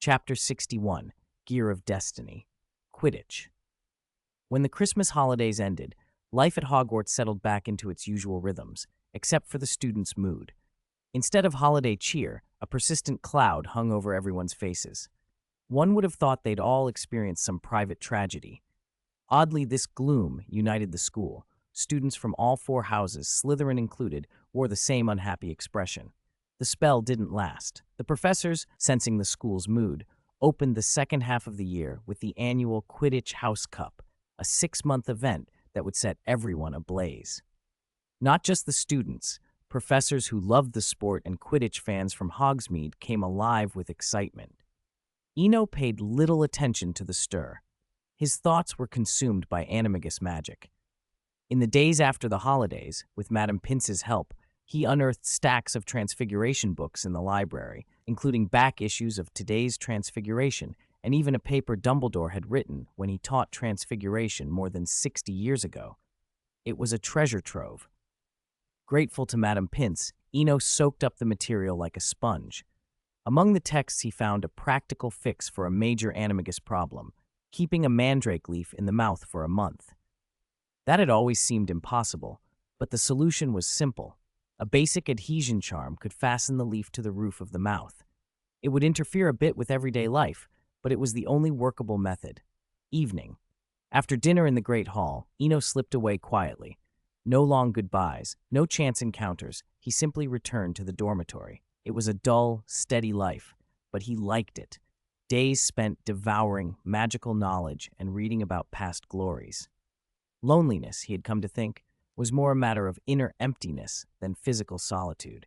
Chapter 61, Gear of Destiny, Quidditch. When the Christmas holidays ended, life at Hogwarts settled back into its usual rhythms, except for the students' mood. Instead of holiday cheer, a persistent cloud hung over everyone's faces. One would have thought they'd all experienced some private tragedy. Oddly, this gloom united the school. Students from all four houses, Slytherin included, wore the same unhappy expression. The spell didn't last. The professors, sensing the school's mood, opened the second half of the year with the annual Quidditch House Cup, a 6-month event that would set everyone ablaze. Not just the students, professors who loved the sport and Quidditch fans from Hogsmeade came alive with excitement. Eno paid little attention to the stir. His thoughts were consumed by animagus magic. In the days after the holidays, with Madame Pince's help, he unearthed stacks of Transfiguration books in the library, including back issues of Today's Transfiguration and even a paper Dumbledore had written when he taught Transfiguration more than 60 years ago. It was a treasure trove. Grateful to Madame Pince, Eno soaked up the material like a sponge. Among the texts he found a practical fix for a major animagus problem, keeping a mandrake leaf in the mouth for a month. That had always seemed impossible, but the solution was simple. A basic adhesion charm could fasten the leaf to the roof of the mouth. It would interfere a bit with everyday life, but it was the only workable method. Evening. After dinner in the Great Hall, Eno slipped away quietly. No long goodbyes, no chance encounters. He simply returned to the dormitory. It was a dull, steady life, but he liked it. Days spent devouring magical knowledge and reading about past glories. Loneliness, he had come to think, was more a matter of inner emptiness than physical solitude.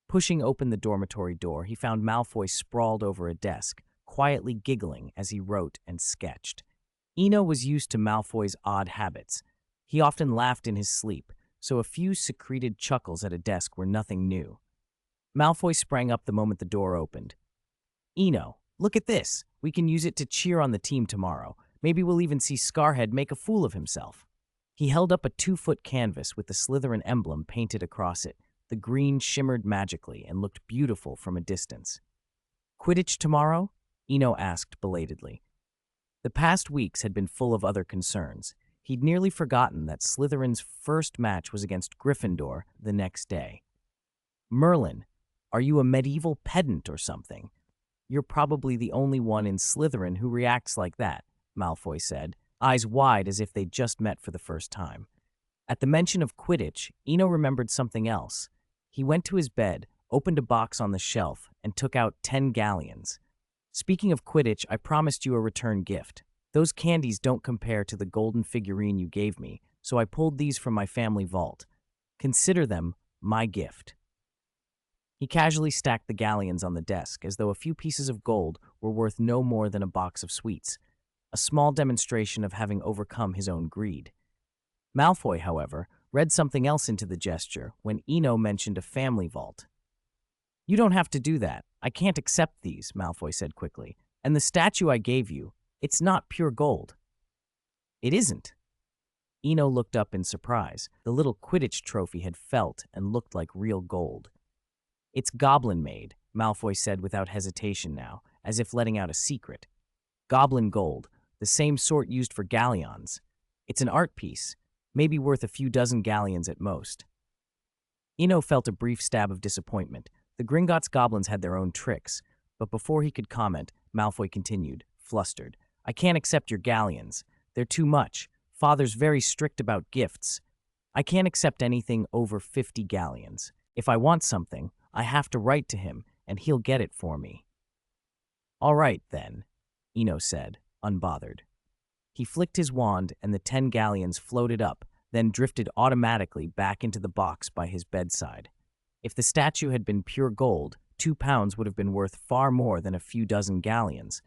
Pushing open the dormitory door, he found Malfoy sprawled over a desk, quietly giggling as he wrote and sketched. Eno was used to Malfoy's odd habits. He often laughed in his sleep, so a few secreted chuckles at a desk were nothing new. Malfoy sprang up the moment the door opened. "Eno, look at this. We can use it to cheer on the team tomorrow. Maybe we'll even see Scarhead make a fool of himself." He held up a 2-foot canvas with the Slytherin emblem painted across it. The green shimmered magically and looked beautiful from a distance. "Quidditch tomorrow?" Eno asked belatedly. The past weeks had been full of other concerns. He'd nearly forgotten that Slytherin's first match was against Gryffindor the next day. "Merlin, are you a medieval pedant or something? You're probably the only one in Slytherin who reacts like that," Malfoy said, eyes wide as if they'd just met for the first time. At the mention of Quidditch, Eno remembered something else. He went to his bed, opened a box on the shelf, and took out 10 galleons. "Speaking of Quidditch, I promised you a return gift. Those candies don't compare to the golden figurine you gave me, so I pulled these from my family vault. Consider them my gift." He casually stacked the galleons on the desk as though a few pieces of gold were worth no more than a box of sweets, a small demonstration of having overcome his own greed. Malfoy, however, read something else into the gesture when Eno mentioned a family vault. "You don't have to do that. I can't accept these," Malfoy said quickly. "And the statue I gave you, it's not pure gold." "It isn't." Eno looked up in surprise. The little Quidditch trophy had felt and looked like real gold. "It's goblin-made," Malfoy said without hesitation now, as if letting out a secret. "Goblin gold, the same sort used for galleons. It's an art piece, maybe worth a few dozen galleons at most." Eno felt a brief stab of disappointment. The Gringotts goblins had their own tricks, but before he could comment, Malfoy continued, flustered. "I can't accept your galleons. They're too much. Father's very strict about gifts. I can't accept anything over 50 galleons. If I want something, I have to write to him, and he'll get it for me." "All right, then," Eno said, unbothered. He flicked his wand and the 10 galleons floated up, then drifted automatically back into the box by his bedside. If the statue had been pure gold, 2 pounds would have been worth far more than a few dozen galleons.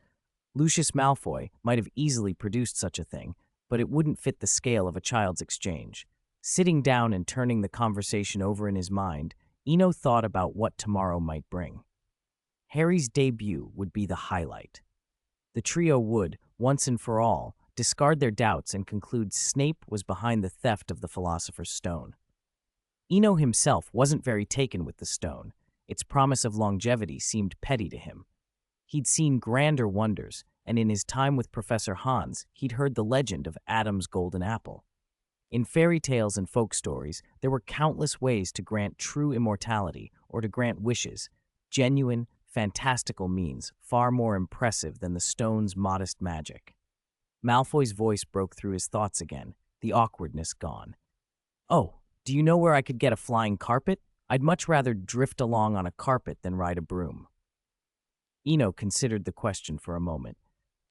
Lucius Malfoy might have easily produced such a thing, but it wouldn't fit the scale of a child's exchange. Sitting down and turning the conversation over in his mind, Eno thought about what tomorrow might bring. Harry's debut would be the highlight. The trio would, once and for all, discard their doubts and conclude Snape was behind the theft of the Philosopher's Stone. Eno himself wasn't very taken with the stone. Its promise of longevity seemed petty to him. He'd seen grander wonders, and in his time with Professor Hans, he'd heard the legend of Adam's golden apple. In fairy tales and folk stories, there were countless ways to grant true immortality or to grant wishes, genuine, fantastical means far more impressive than the stone's modest magic. Malfoy's voice broke through his thoughts again, the awkwardness gone. "Oh, do you know where I could get a flying carpet? I'd much rather drift along on a carpet than ride a broom." Eno considered the question for a moment,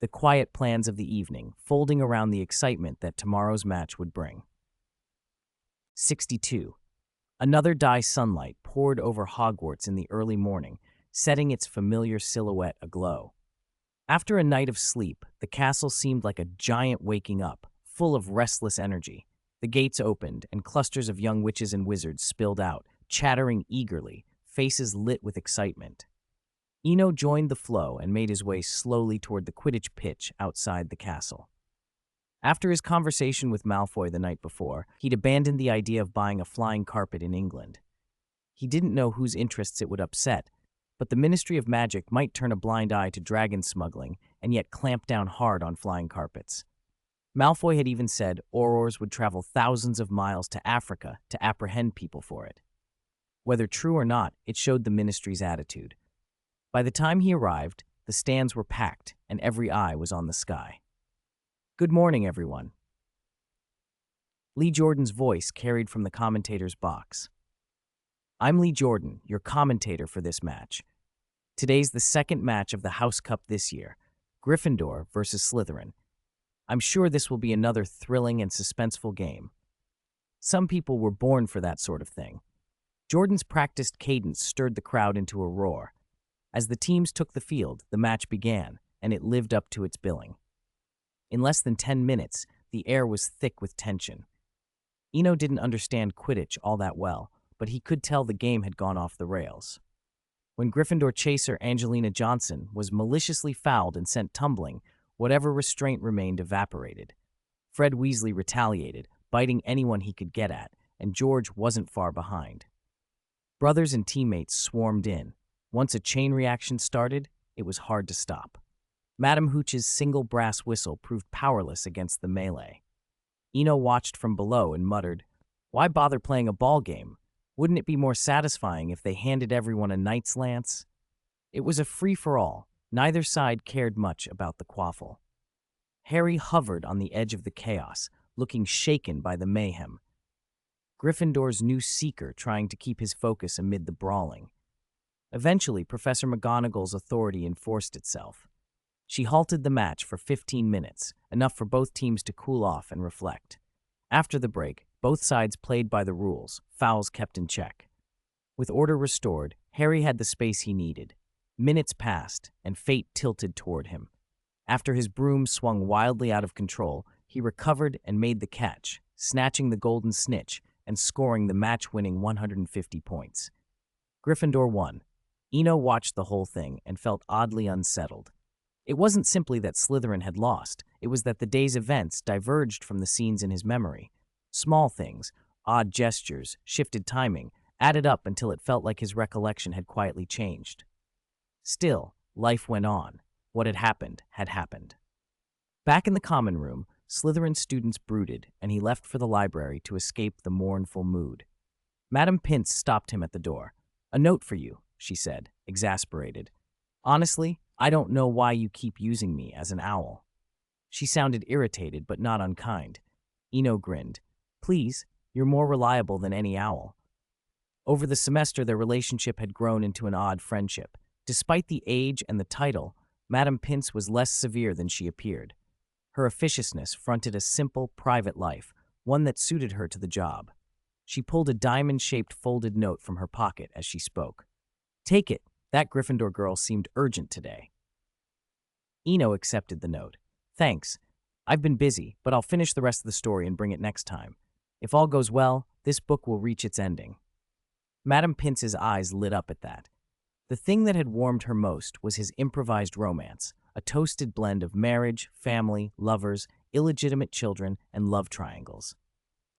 the quiet plans of the evening folding around the excitement that tomorrow's match would bring. 62. Another dye sunlight poured over Hogwarts in the early morning, setting its familiar silhouette aglow. After a night of sleep, the castle seemed like a giant waking up, full of restless energy. The gates opened, and clusters of young witches and wizards spilled out, chattering eagerly, faces lit with excitement. Eno joined the flow and made his way slowly toward the Quidditch pitch outside the castle. After his conversation with Malfoy the night before, he'd abandoned the idea of buying a flying carpet in England. He didn't know whose interests it would upset, but the Ministry of Magic might turn a blind eye to dragon smuggling and yet clamp down hard on flying carpets. Malfoy had even said Aurors would travel thousands of miles to Africa to apprehend people for it. Whether true or not, it showed the Ministry's attitude. By the time he arrived, the stands were packed and every eye was on the sky. "Good morning, everyone." Lee Jordan's voice carried from the commentator's box. "I'm Lee Jordan, your commentator for this match. Today's the second match of the House Cup this year, Gryffindor versus Slytherin. I'm sure this will be another thrilling and suspenseful game. Some people were born for that sort of thing." Jordan's practiced cadence stirred the crowd into a roar. As the teams took the field, the match began, and it lived up to its billing. In less than 10 minutes, the air was thick with tension. Eno didn't understand Quidditch all that well, but he could tell the game had gone off the rails. When Gryffindor chaser Angelina Johnson was maliciously fouled and sent tumbling, whatever restraint remained evaporated. Fred Weasley retaliated, biting anyone he could get at, and George wasn't far behind. Brothers and teammates swarmed in. Once a chain reaction started, it was hard to stop. Madam Hooch's single brass whistle proved powerless against the melee. Eno watched from below and muttered, "Why bother playing a ball game? Wouldn't it be more satisfying if they handed everyone a knight's lance?" It was a free-for-all. Neither side cared much about the quaffle. Harry hovered on the edge of the chaos, looking shaken by the mayhem. Gryffindor's new seeker trying to keep his focus amid the brawling. Eventually, Professor McGonagall's authority enforced itself. She halted the match for 15 minutes, enough for both teams to cool off and reflect. After the break, both sides played by the rules, fouls kept in check. With order restored, Harry had the space he needed. Minutes passed, and fate tilted toward him. After his broom swung wildly out of control, he recovered and made the catch, snatching the golden snitch and scoring the match-winning 150 points. Gryffindor won. Eno watched the whole thing and felt oddly unsettled. It wasn't simply that Slytherin had lost, it was that the day's events diverged from the scenes in his memory. Small things, odd gestures, shifted timing, added up until it felt like his recollection had quietly changed. Still, life went on. What had happened had happened. Back in the common room, Slytherin students brooded, and he left for the library to escape the mournful mood. Madam Pince stopped him at the door. "A note for you," she said, exasperated. "Honestly, I don't know why you keep using me as an owl." She sounded irritated but not unkind. Eno grinned. "Please, you're more reliable than any owl." Over the semester, their relationship had grown into an odd friendship. Despite the age and the title, Madam Pince was less severe than she appeared. Her officiousness fronted a simple, private life, one that suited her to the job. She pulled a diamond-shaped folded note from her pocket as she spoke. "Take it. That Gryffindor girl seemed urgent today." Eno accepted the note. "Thanks. I've been busy, but I'll finish the rest of the story and bring it next time. If all goes well, this book will reach its ending." Madam Pince's eyes lit up at that. The thing that had warmed her most was his improvised romance, a toasted blend of marriage, family, lovers, illegitimate children, and love triangles.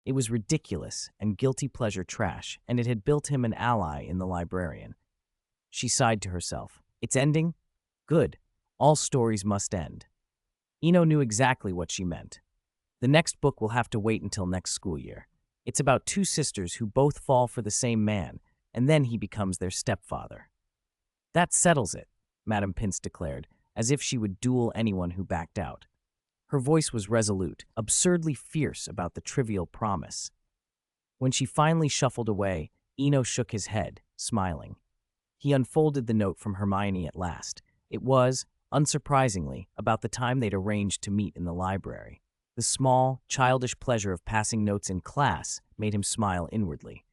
It was ridiculous and guilty pleasure trash, and it had built him an ally in the librarian. She sighed to herself. "It's ending? Good. All stories must end. Eno knew exactly what she meant. The next book will have to wait until next school year. It's about two sisters who both fall for the same man, and then he becomes their stepfather. That settles it, Madame Pince declared, as if she would duel anyone who backed out. Her voice was resolute, absurdly fierce about the trivial promise. When she finally shuffled away, Eno shook his head, smiling. He unfolded the note from Hermione at last. It was, unsurprisingly, about the time they'd arranged to meet in the library. The small, childish pleasure of passing notes in class made him smile inwardly.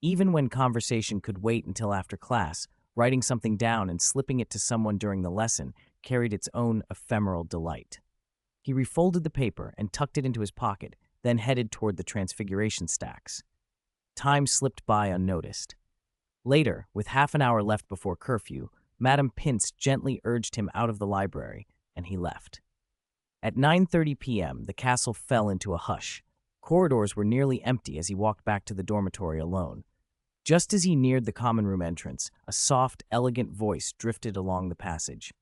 Even when conversation could wait until after class, writing something down and slipping it to someone during the lesson carried its own ephemeral delight. He refolded the paper and tucked it into his pocket, then headed toward the transfiguration stacks. Time slipped by unnoticed. Later, with half an hour left before curfew, Madame Pince gently urged him out of the library, and he left. At 9:30 p.m., the castle fell into a hush. Corridors were nearly empty as he walked back to the dormitory alone. Just as he neared the common room entrance, a soft, elegant voice drifted along the passage.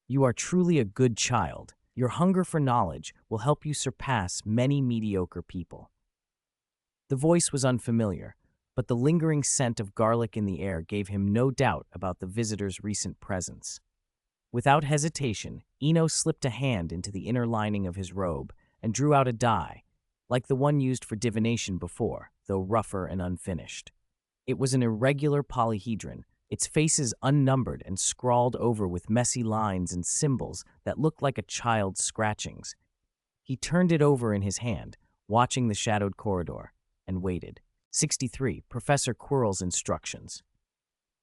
"You are truly a good child. Your hunger for knowledge will help you surpass many mediocre people." The voice was unfamiliar, but the lingering scent of garlic in the air gave him no doubt about the visitor's recent presence. Without hesitation, Eno slipped a hand into the inner lining of his robe and drew out a die, like the one used for divination before, though rougher and unfinished. It was an irregular polyhedron, its faces unnumbered and scrawled over with messy lines and symbols that looked like a child's scratchings. He turned it over in his hand, watching the shadowed corridor, and waited. 63. Professor Quirrell's instructions.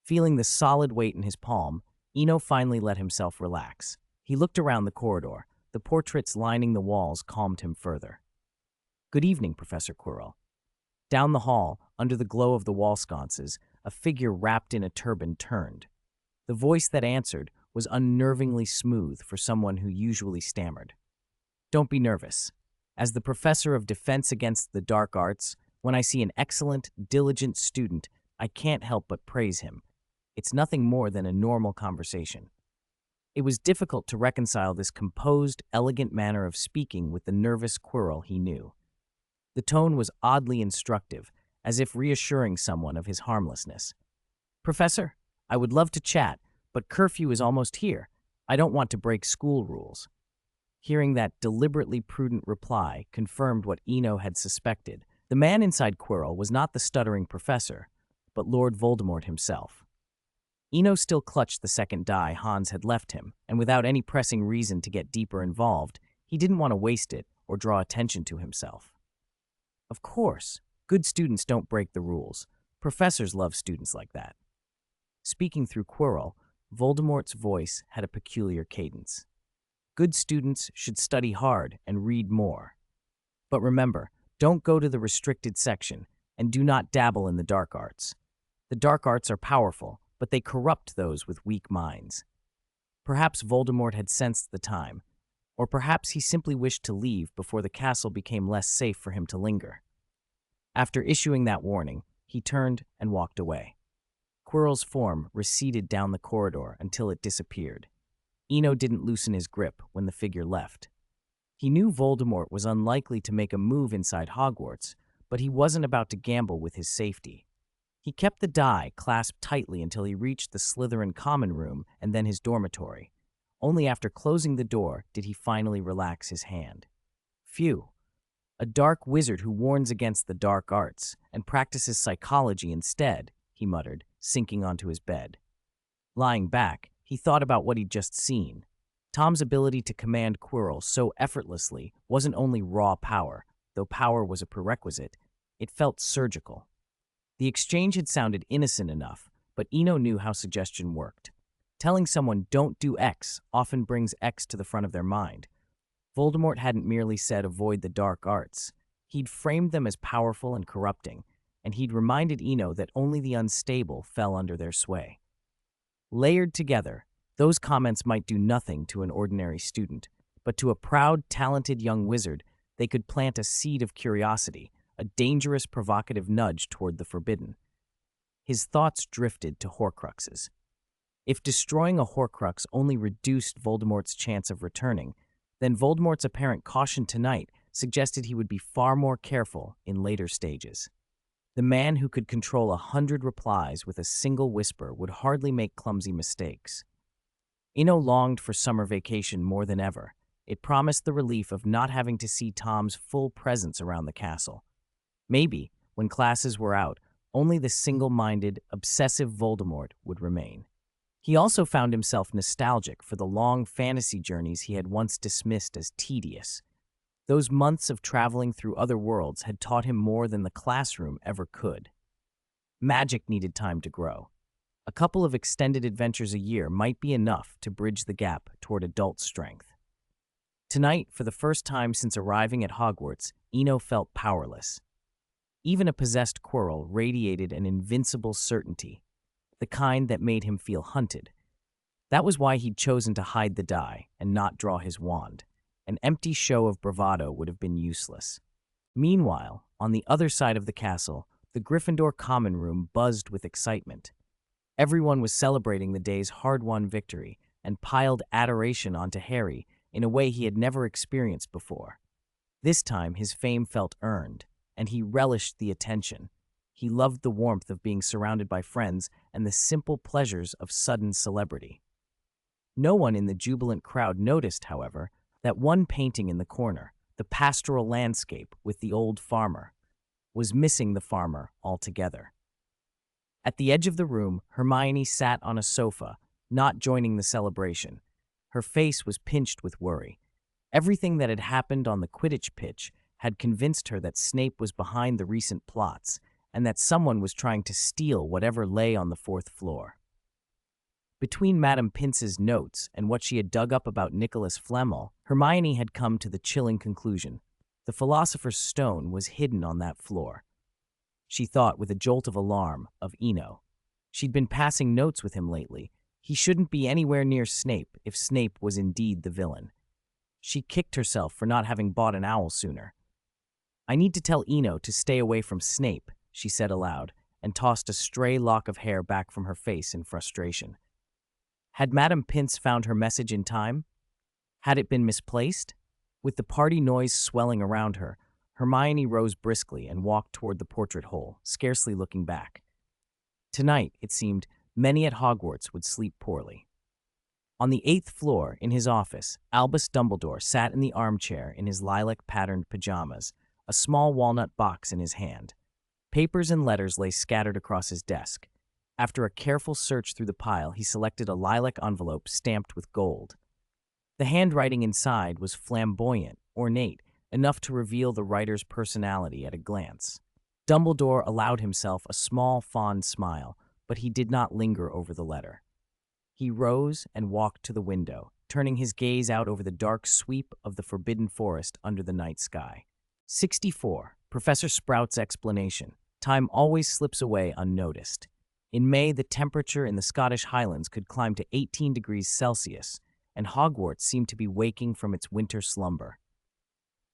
Feeling the solid weight in his palm, Eno finally let himself relax. He looked around the corridor. The portraits lining the walls calmed him further. "Good evening, Professor Quirrell." Down the hall, under the glow of the wall sconces, a figure wrapped in a turban turned. The voice that answered was unnervingly smooth for someone who usually stammered. "Don't be nervous. As the professor of defense against the dark arts, when I see an excellent, diligent student, I can't help but praise him. It's nothing more than a normal conversation." It was difficult to reconcile this composed, elegant manner of speaking with the nervous Quirrell he knew. The tone was oddly instructive, as if reassuring someone of his harmlessness. "Professor, I would love to chat, but curfew is almost here. I don't want to break school rules." Hearing that deliberately prudent reply confirmed what Eno had suspected. The man inside Quirrell was not the stuttering professor, but Lord Voldemort himself. Eno still clutched the second die Hans had left him, and without any pressing reason to get deeper involved, he didn't want to waste it or draw attention to himself. Of course, good students don't break the rules. Professors love students like that. Speaking through Quirrell, Voldemort's voice had a peculiar cadence. Good students should study hard and read more. But remember, don't go to the restricted section, and do not dabble in the dark arts. The dark arts are powerful, but they corrupt those with weak minds. Perhaps Voldemort had sensed the time, or perhaps he simply wished to leave before the castle became less safe for him to linger. After issuing that warning, he turned and walked away. Quirrell's form receded down the corridor until it disappeared. Eno didn't loosen his grip when the figure left. He knew Voldemort was unlikely to make a move inside Hogwarts, but he wasn't about to gamble with his safety. He kept the die clasped tightly until he reached the Slytherin common room and then his dormitory. Only after closing the door did he finally relax his hand. Phew. A dark wizard who warns against the dark arts and practices psychology instead, he muttered, sinking onto his bed. Lying back, he thought about what he'd just seen. Tom's ability to command Quirrell so effortlessly wasn't only raw power, though power was a prerequisite. It felt surgical. The exchange had sounded innocent enough, but Eno knew how suggestion worked. Telling someone don't do X often brings X to the front of their mind. Voldemort hadn't merely said avoid the dark arts. He'd framed them as powerful and corrupting, and he'd reminded Eno that only the unstable fell under their sway. Layered together, those comments might do nothing to an ordinary student, but to a proud, talented young wizard, they could plant a seed of curiosity, a dangerous, provocative nudge toward the forbidden. His thoughts drifted to Horcruxes. If destroying a Horcrux only reduced Voldemort's chance of returning, then Voldemort's apparent caution tonight suggested he would be far more careful in later stages. The man who could control 100 replies with a single whisper would hardly make clumsy mistakes. Eno longed for summer vacation more than ever. It promised the relief of not having to see Tom's full presence around the castle. Maybe, when classes were out, only the single-minded, obsessive Voldemort would remain. He also found himself nostalgic for the long fantasy journeys he had once dismissed as tedious. Those months of traveling through other worlds had taught him more than the classroom ever could. Magic needed time to grow. A couple of extended adventures a year might be enough to bridge the gap toward adult strength. Tonight, for the first time since arriving at Hogwarts, Eno felt powerless. Even a possessed Quirrell radiated an invincible certainty, the kind that made him feel hunted. That was why he'd chosen to hide the die and not draw his wand. An empty show of bravado would have been useless. Meanwhile, on the other side of the castle, the Gryffindor common room buzzed with excitement. Everyone was celebrating the day's hard-won victory and piled adoration onto Harry in a way he had never experienced before. This time, his fame felt earned, and he relished the attention. He loved the warmth of being surrounded by friends and the simple pleasures of sudden celebrity. No one in the jubilant crowd noticed, however, that one painting in the corner, the pastoral landscape with the old farmer, was missing the farmer altogether. At the edge of the room, Hermione sat on a sofa, not joining the celebration. Her face was pinched with worry. Everything that had happened on the Quidditch pitch had convinced her that Snape was behind the recent plots and that someone was trying to steal whatever lay on the fourth floor. Between Madame Pince's notes and what she had dug up about Nicholas Flamel, Hermione had come to the chilling conclusion. The Philosopher's Stone was hidden on that floor. She thought with a jolt of alarm of Eno. She'd been passing notes with him lately. He shouldn't be anywhere near Snape if Snape was indeed the villain. She kicked herself for not having bought an owl sooner. "I need to tell Eno to stay away from Snape," she said aloud, and tossed a stray lock of hair back from her face in frustration. Had Madame Pince found her message in time? Had it been misplaced? With the party noise swelling around her, Hermione rose briskly and walked toward the portrait hole, scarcely looking back. Tonight, it seemed, many at Hogwarts would sleep poorly. On the 8th floor, in his office, Albus Dumbledore sat in the armchair in his lilac-patterned pajamas, a small walnut box in his hand. Papers and letters lay scattered across his desk. After a careful search through the pile, he selected a lilac envelope stamped with gold. The handwriting inside was flamboyant, ornate, enough to reveal the writer's personality at a glance. Dumbledore allowed himself a small, fond smile, but he did not linger over the letter. He rose and walked to the window, turning his gaze out over the dark sweep of the forbidden forest under the night sky. 64. Professor Sprout's explanation. Time always slips away unnoticed. In May, the temperature in the Scottish Highlands could climb to 18 degrees Celsius, and Hogwarts seemed to be waking from its winter slumber.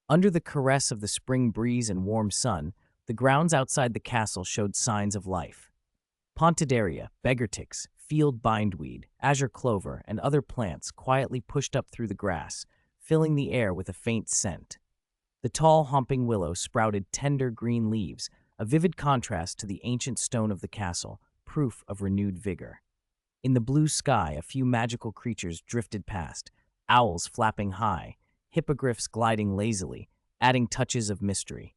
Under the caress of the spring breeze and warm sun, the grounds outside the castle showed signs of life. Pontidaria, beggarticks, field bindweed, azure clover, and other plants quietly pushed up through the grass, filling the air with a faint scent. The tall, humping willow sprouted tender green leaves, a vivid contrast to the ancient stone of the castle, proof of renewed vigor. In the blue sky, a few magical creatures drifted past, owls flapping high, hippogriffs gliding lazily, adding touches of mystery.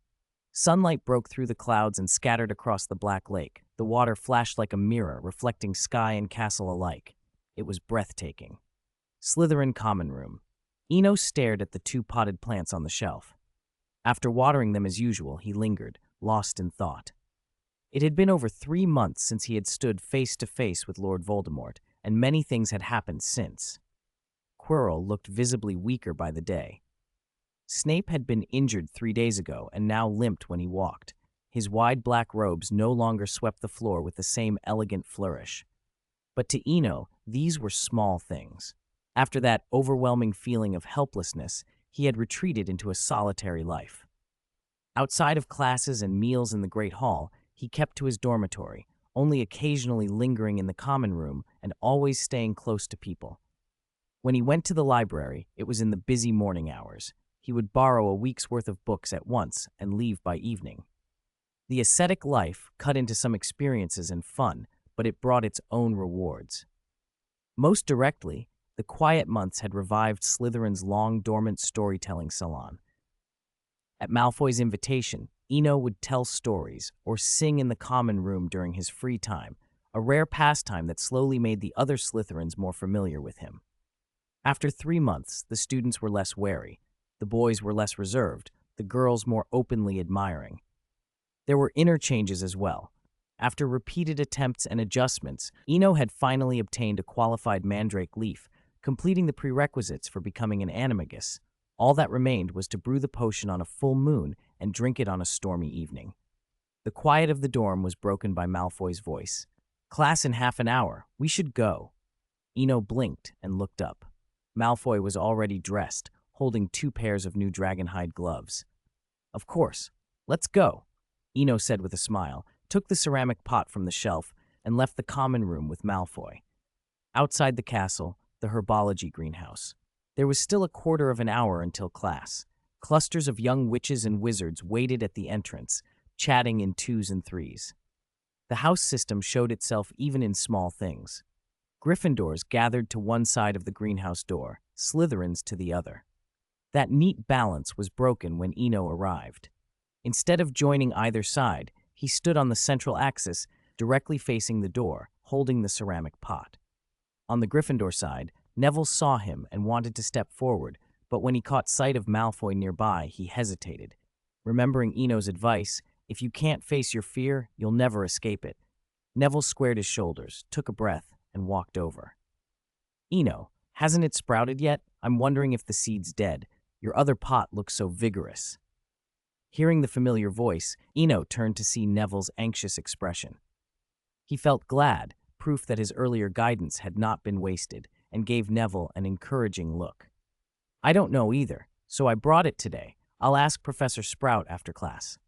Sunlight broke through the clouds and scattered across the black lake. The water flashed like a mirror, reflecting sky and castle alike. It was breathtaking. Slytherin Common Room. Eno stared at the 2 potted plants on the shelf. After watering them as usual, he lingered, lost in thought. It had been over 3 months since he had stood face to face with Lord Voldemort, and many things had happened since. Quirrell looked visibly weaker by the day. Snape had been injured 3 days ago and now limped when he walked. His wide black robes no longer swept the floor with the same elegant flourish. But to Eno, these were small things. After that overwhelming feeling of helplessness, he had retreated into a solitary life. Outside of classes and meals in the Great Hall, he kept to his dormitory, only occasionally lingering in the common room and always staying close to people. When he went to the library, it was in the busy morning hours. He would borrow a week's worth of books at once and leave by evening. The ascetic life cut into some experiences and fun, but it brought its own rewards. Most directly, the quiet months had revived Slytherin's long-dormant storytelling salon. At Malfoy's invitation, Eno would tell stories or sing in the common room during his free time, a rare pastime that slowly made the other Slytherins more familiar with him. After 3 months, the students were less wary. The boys were less reserved, the girls more openly admiring. There were inner changes as well. After repeated attempts and adjustments, Eno had finally obtained a qualified mandrake leaf, completing the prerequisites for becoming an animagus. All that remained was to brew the potion on a full moon and drink it on a stormy evening. The quiet of the dorm was broken by Malfoy's voice. "Class in half an hour. We should go." Eno blinked and looked up. Malfoy was already dressed, holding 2 pairs of new dragonhide gloves. "Of course. Let's go," Eno said with a smile, took the ceramic pot from the shelf, and left the common room with Malfoy. Outside the castle, the herbology greenhouse. There was still a quarter of an hour until class. Clusters of young witches and wizards waited at the entrance, chatting in 2s and 3s. The house system showed itself even in small things. Gryffindors gathered to one side of the greenhouse door, Slytherins to the other. That neat balance was broken when Eno arrived. Instead of joining either side, he stood on the central axis, directly facing the door, holding the ceramic pot. On the Gryffindor side, Neville saw him and wanted to step forward, but when he caught sight of Malfoy nearby, he hesitated. Remembering Eno's advice, if you can't face your fear, you'll never escape it. Neville squared his shoulders, took a breath, and walked over. "Eno, hasn't it sprouted yet? I'm wondering if the seed's dead. Your other pot looks so vigorous." Hearing the familiar voice, Eno turned to see Neville's anxious expression. He felt glad, proof that his earlier guidance had not been wasted, and gave Neville an encouraging look. "I don't know either, so I brought it today. I'll ask Professor Sprout after class."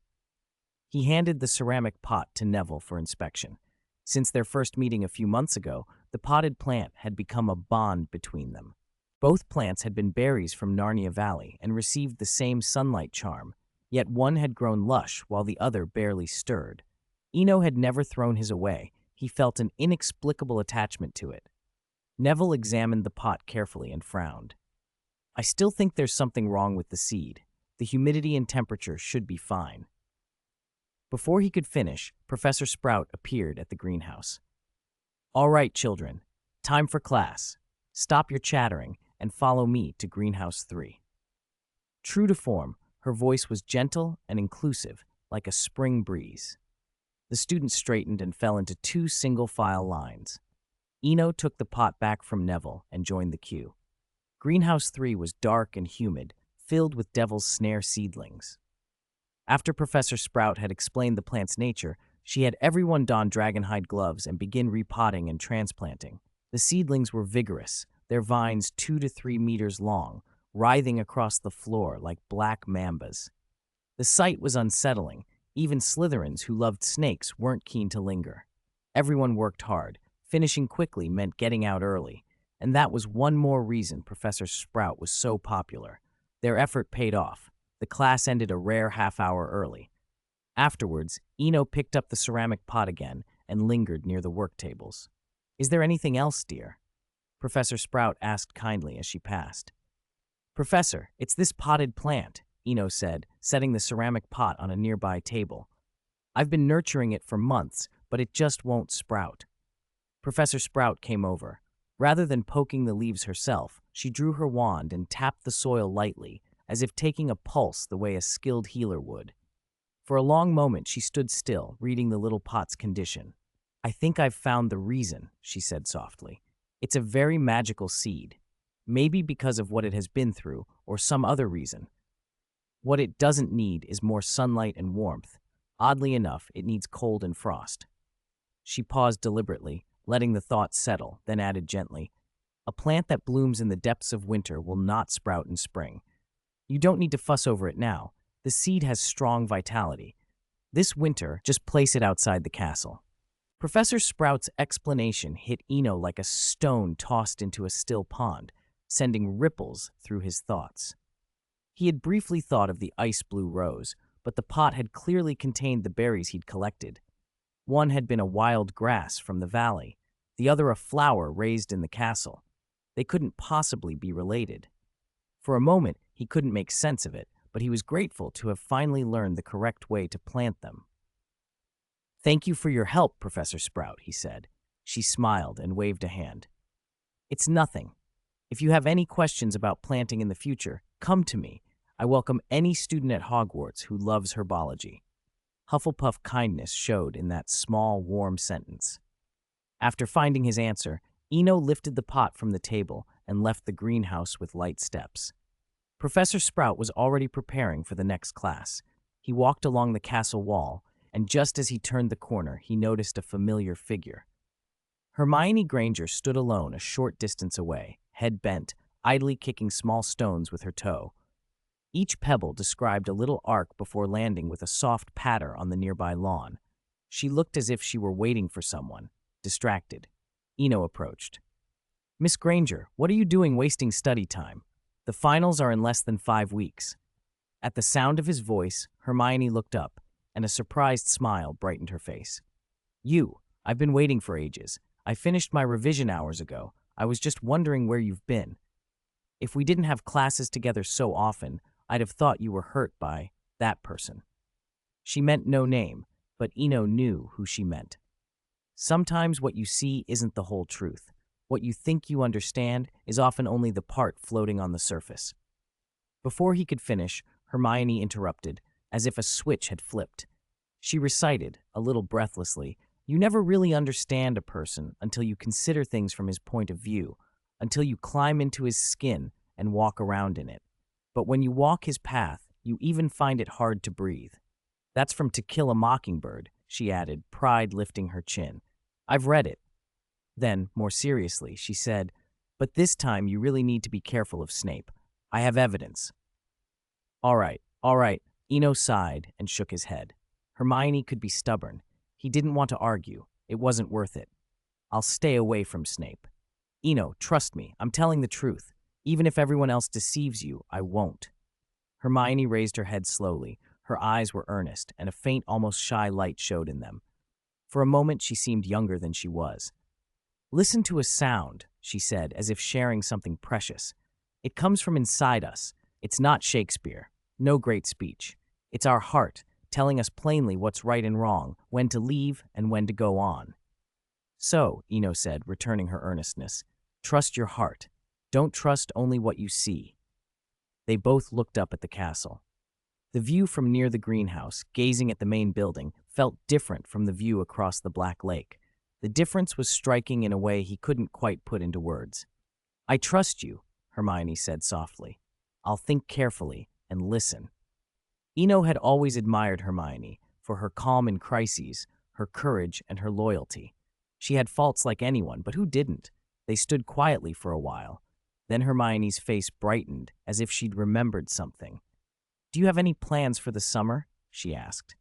He handed the ceramic pot to Neville for inspection. Since their first meeting a few months ago, the potted plant had become a bond between them. Both plants had been berries from Narnia Valley and received the same sunlight charm, yet one had grown lush while the other barely stirred. Eno had never thrown his away. He felt an inexplicable attachment to it. Neville examined the pot carefully and frowned. "I still think there's something wrong with the seed. The humidity and temperature should be fine." Before he could finish, Professor Sprout appeared at the greenhouse. "All right, children. Time for class. Stop your chattering and follow me to Greenhouse 3. True to form, her voice was gentle and inclusive, like a spring breeze. The students straightened and fell into 2 single-file lines. Eno took the pot back from Neville and joined the queue. Greenhouse 3 was dark and humid, filled with devil's snare seedlings. After Professor Sprout had explained the plant's nature, she had everyone don dragonhide gloves and begin repotting and transplanting. The seedlings were vigorous, their vines 2 to 3 meters long, writhing across the floor like black mambas. The sight was unsettling. Even Slytherins who loved snakes weren't keen to linger. Everyone worked hard. Finishing quickly meant getting out early, and that was one more reason Professor Sprout was so popular. Their effort paid off. The class ended a rare half-hour early. Afterwards, Eno picked up the ceramic pot again and lingered near the work tables. "Is there anything else, dear?" Professor Sprout asked kindly as she passed. "Professor, it's this potted plant," Eno said, setting the ceramic pot on a nearby table. "I've been nurturing it for months, but it just won't sprout." Professor Sprout came over. Rather than poking the leaves herself, she drew her wand and tapped the soil lightly, as if taking a pulse the way a skilled healer would. For a long moment she stood still, reading the little pot's condition. "I think I've found the reason," she said softly. "It's a very magical seed. Maybe because of what it has been through, or some other reason. What it doesn't need is more sunlight and warmth. Oddly enough, it needs cold and frost." She paused deliberately, letting the thought settle, then added gently, "A plant that blooms in the depths of winter will not sprout in spring. You don't need to fuss over it now. The seed has strong vitality. This winter, just place it outside the castle." Professor Sprout's explanation hit Eno like a stone tossed into a still pond, sending ripples through his thoughts. He had briefly thought of the ice blue rose, but the pot had clearly contained the berries he'd collected. One had been a wild grass from the valley, the other a flower raised in the castle. They couldn't possibly be related. For a moment, he couldn't make sense of it, but he was grateful to have finally learned the correct way to plant them. "Thank you for your help, Professor Sprout," he said. She smiled and waved a hand. "It's nothing. If you have any questions about planting in the future, come to me. I welcome any student at Hogwarts who loves herbology." Hufflepuff kindness showed in that small, warm sentence. After finding his answer, Eno lifted the pot from the table and left the greenhouse with light steps. Professor Sprout was already preparing for the next class. He walked along the castle wall, and just as he turned the corner, he noticed a familiar figure. Hermione Granger stood alone a short distance away, head bent, idly kicking small stones with her toe. Each pebble described a little arc before landing with a soft patter on the nearby lawn. She looked as if she were waiting for someone, distracted. Eno approached. "Miss Granger, what are you doing wasting study time? The finals are in less than 5 weeks." At the sound of his voice, Hermione looked up, and a surprised smile brightened her face. I've been waiting for ages. I finished my revision hours ago. I was just wondering where you've been. If we didn't have classes together so often, I'd have thought you were hurt by that person." She meant no name, but Eno knew who she meant. Sometimes what you see isn't the whole truth. What you think you understand is often only the part floating on the surface. Before he could finish, Hermione interrupted, as if a switch had flipped. She recited, a little breathlessly, "You never really understand a person until you consider things from his point of view, until you climb into his skin and walk around in it. But when you walk his path, you even find it hard to breathe." That's from To Kill a Mockingbird, she added, pride lifting her chin. "I've read it." Then, more seriously, she said, "But this time you really need to be careful of Snape. I have evidence." All right. Eno sighed and shook his head. Hermione could be stubborn. He didn't want to argue. It wasn't worth it. "I'll stay away from Snape." "Eno, trust me, I'm telling the truth. Even if everyone else deceives you, I won't." Hermione raised her head slowly. Her eyes were earnest, and a faint, almost shy light showed in them. For a moment, she seemed younger than she was. "Listen to a sound," she said, as if sharing something precious. "It comes from inside us. It's not Shakespeare. No great speech. It's our heart, telling us plainly what's right and wrong, when to leave and when to go on." "So," Eno said, returning her earnestness, "trust your heart. Don't trust only what you see." They both looked up at the castle. The view from near the greenhouse, gazing at the main building, felt different from the view across the Black Lake. The difference was striking in a way he couldn't quite put into words. "I trust you," Hermione said softly. "I'll think carefully and listen." Eno had always admired Hermione for her calm in crises, her courage, and her loyalty. She had faults like anyone, but who didn't? They stood quietly for a while. Then Hermione's face brightened, as if she'd remembered something. "Do you have any plans for the summer?" she asked.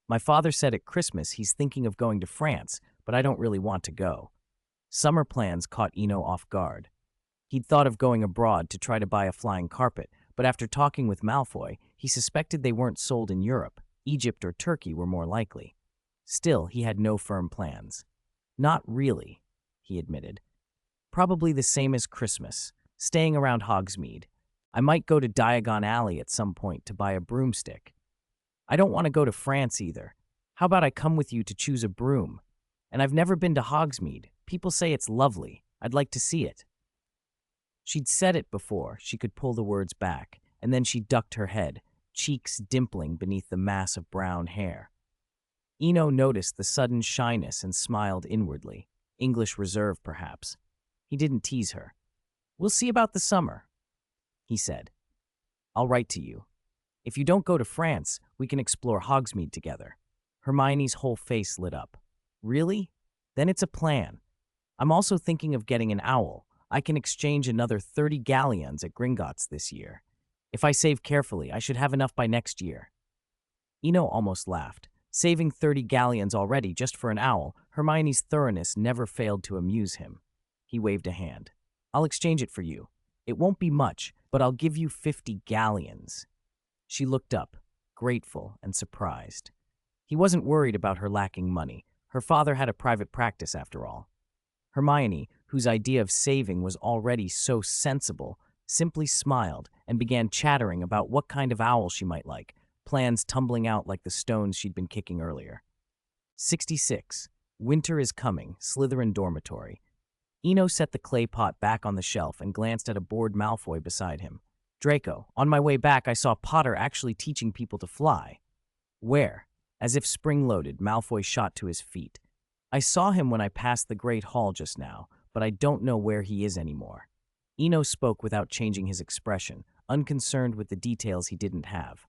"My father said at Christmas he's thinking of going to France, but I don't really want to go." Summer plans caught Eno off guard. He'd thought of going abroad to try to buy a flying carpet, but after talking with Malfoy, he suspected they weren't sold in Europe. Egypt or Turkey were more likely. Still, he had no firm plans. "Not really," he admitted. "Probably the same as Christmas, staying around Hogsmeade. I might go to Diagon Alley at some point to buy a broomstick. I don't want to go to France either. How about I come with you to choose a broom? And I've never been to Hogsmeade. People say it's lovely. I'd like to see it." She'd said it before. She could pull the words back, and then she ducked her head, cheeks dimpling beneath the mass of brown hair. Eno noticed the sudden shyness and smiled inwardly. English reserve, perhaps. He didn't tease her. "We'll see about the summer," he said. "I'll write to you. If you don't go to France, we can explore Hogsmeade together." Hermione's whole face lit up. "Really? Then it's a plan. I'm also thinking of getting an owl. I can exchange another 30 galleons at Gringotts this year. If I save carefully, I should have enough by next year." Eno almost laughed. Saving 30 galleons already just for an owl, Hermione's thoroughness never failed to amuse him. He waved a hand. "I'll exchange it for you. It won't be much, but I'll give you 50 galleons." She looked up, grateful and surprised. He wasn't worried about her lacking money. Her father had a private practice, after all. Hermione, whose idea of saving was already so sensible, simply smiled and began chattering about what kind of owl she might like, plans tumbling out like the stones she'd been kicking earlier. 66. Winter is coming, Slytherin dormitory. Eno set the clay pot back on the shelf and glanced at a bored Malfoy beside him. "Draco, on my way back I saw Potter actually teaching people to fly." "Where?" As if spring-loaded, Malfoy shot to his feet. "I saw him when I passed the Great Hall just now, but I don't know where he is anymore." Eno spoke without changing his expression, unconcerned with the details he didn't have.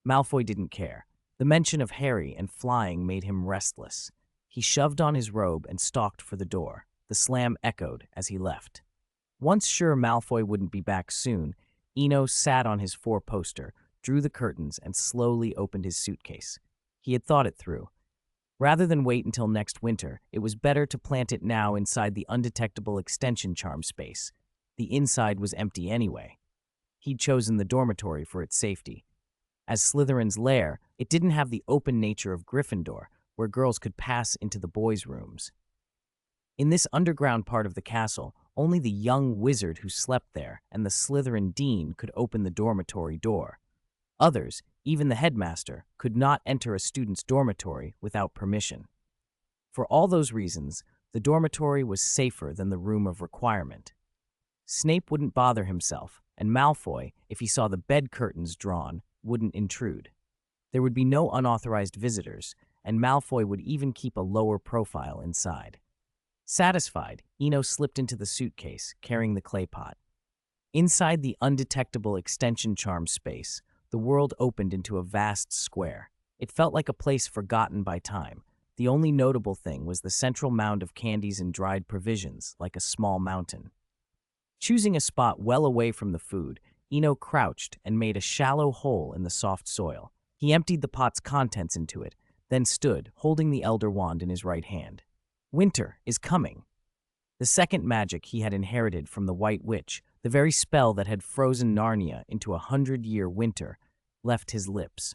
Malfoy didn't care. The mention of Harry and flying made him restless. He shoved on his robe and stalked for the door. The slam echoed as he left. Once sure Malfoy wouldn't be back soon, Eno sat on his four-poster, drew the curtains, and slowly opened his suitcase. He had thought it through. Rather than wait until next winter, it was better to plant it now inside the undetectable extension charm space. The inside was empty anyway. He'd chosen the dormitory for its safety. As Slytherin's lair, it didn't have the open nature of Gryffindor, where girls could pass into the boys' rooms. In this underground part of the castle, only the young wizard who slept there and the Slytherin dean could open the dormitory door. Others, even the headmaster, could not enter a student's dormitory without permission. For all those reasons, the dormitory was safer than the room of requirement. Snape wouldn't bother himself, and Malfoy, if he saw the bed curtains drawn, wouldn't intrude. There would be no unauthorized visitors, and Malfoy would even keep a lower profile inside. Satisfied, Eno slipped into the suitcase, carrying the clay pot. Inside the undetectable extension charm space, the world opened into a vast square. It felt like a place forgotten by time. The only notable thing was the central mound of candies and dried provisions, like a small mountain. Choosing a spot well away from the food, Eno crouched and made a shallow hole in the soft soil. He emptied the pot's contents into it, then stood, holding the Elder Wand in his right hand. Winter is coming. The second magic he had inherited from the White Witch, the very spell that had frozen Narnia into 100-year winter, left his lips.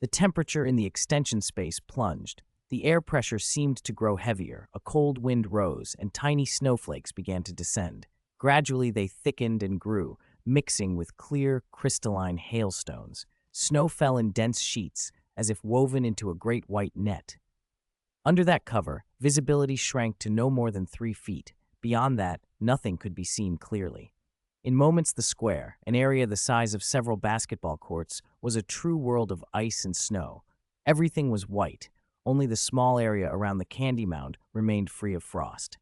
The temperature in the extension space plunged. The air pressure seemed to grow heavier, a cold wind rose, and tiny snowflakes began to descend. Gradually they thickened and grew, mixing with clear, crystalline hailstones. Snow fell in dense sheets, as if woven into a great white net. Under that cover, visibility shrank to no more than 3 feet. Beyond that, nothing could be seen clearly. In moments, the square, an area the size of several basketball courts, was a true world of ice and snow. Everything was white. Only the small area around the candy mound remained free of frost.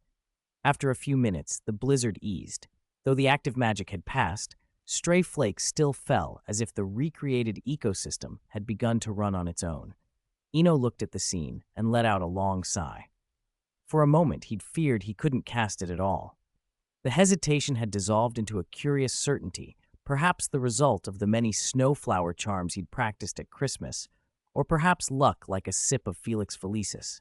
After a few minutes, the blizzard eased. Though the active magic had passed, stray flakes still fell as if the recreated ecosystem had begun to run on its own. Eno looked at the scene and let out a long sigh. For a moment, he'd feared he couldn't cast it at all. The hesitation had dissolved into a curious certainty, perhaps the result of the many snowflower charms he'd practiced at Christmas, or perhaps luck like a sip of Felix Felicis.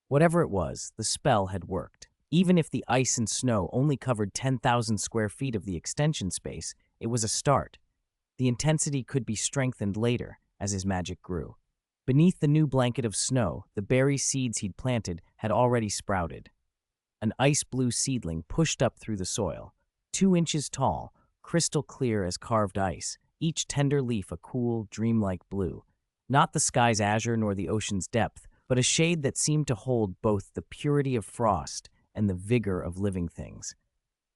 Whatever it was, the spell had worked. Even if the ice and snow only covered 10,000 square feet of the extension space, it was a start. The intensity could be strengthened later as his magic grew. Beneath the new blanket of snow, the berry seeds he'd planted had already sprouted. An ice-blue seedling pushed up through the soil, 2 inches tall, crystal clear as carved ice, each tender leaf a cool, dreamlike blue. Not the sky's azure nor the ocean's depth, but a shade that seemed to hold both the purity of frost and the vigor of living things.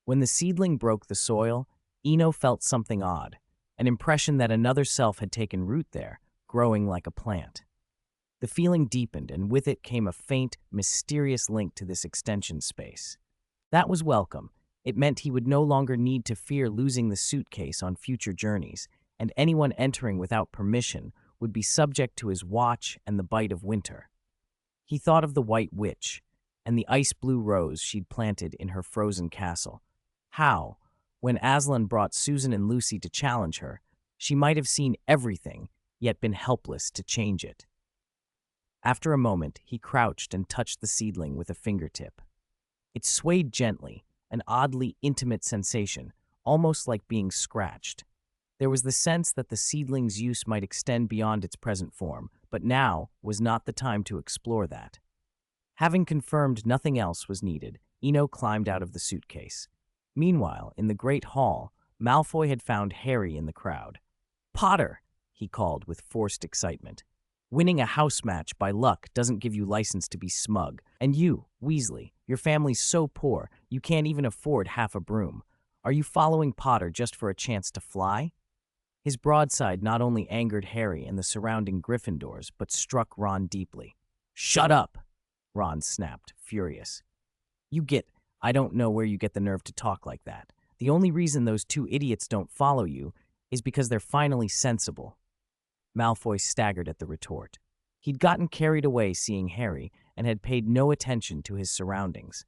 When the seedling broke the soil, Eno felt something odd, an impression that another self had taken root there, growing like a plant. The feeling deepened, and with it came a faint, mysterious link to this extension space. That was welcome. It meant he would no longer need to fear losing the suitcase on future journeys, and anyone entering without permission would be subject to his watch and the bite of winter. He thought of the White Witch and the ice-blue rose she'd planted in her frozen castle. How, when Aslan brought Susan and Lucy to challenge her, she might have seen everything, yet been helpless to change it. After a moment, he crouched and touched the seedling with a fingertip. It swayed gently, an oddly intimate sensation, almost like being scratched. There was the sense that the seedling's use might extend beyond its present form, but now was not the time to explore that. Having confirmed nothing else was needed, Eno climbed out of the suitcase. Meanwhile, in the great hall, Malfoy had found Harry in the crowd. "Potter!" he called with forced excitement. "Winning a house match by luck doesn't give you license to be smug. And you, Weasley, your family's so poor, you can't even afford half a broom. Are you following Potter just for a chance to fly?" His broadside not only angered Harry and the surrounding Gryffindors, but struck Ron deeply. "Shut up!" Ron snapped, furious. I don't know where you get the nerve to talk like that. The only reason those two idiots don't follow you is because they're finally sensible." Malfoy staggered at the retort. He'd gotten carried away seeing Harry and had paid no attention to his surroundings.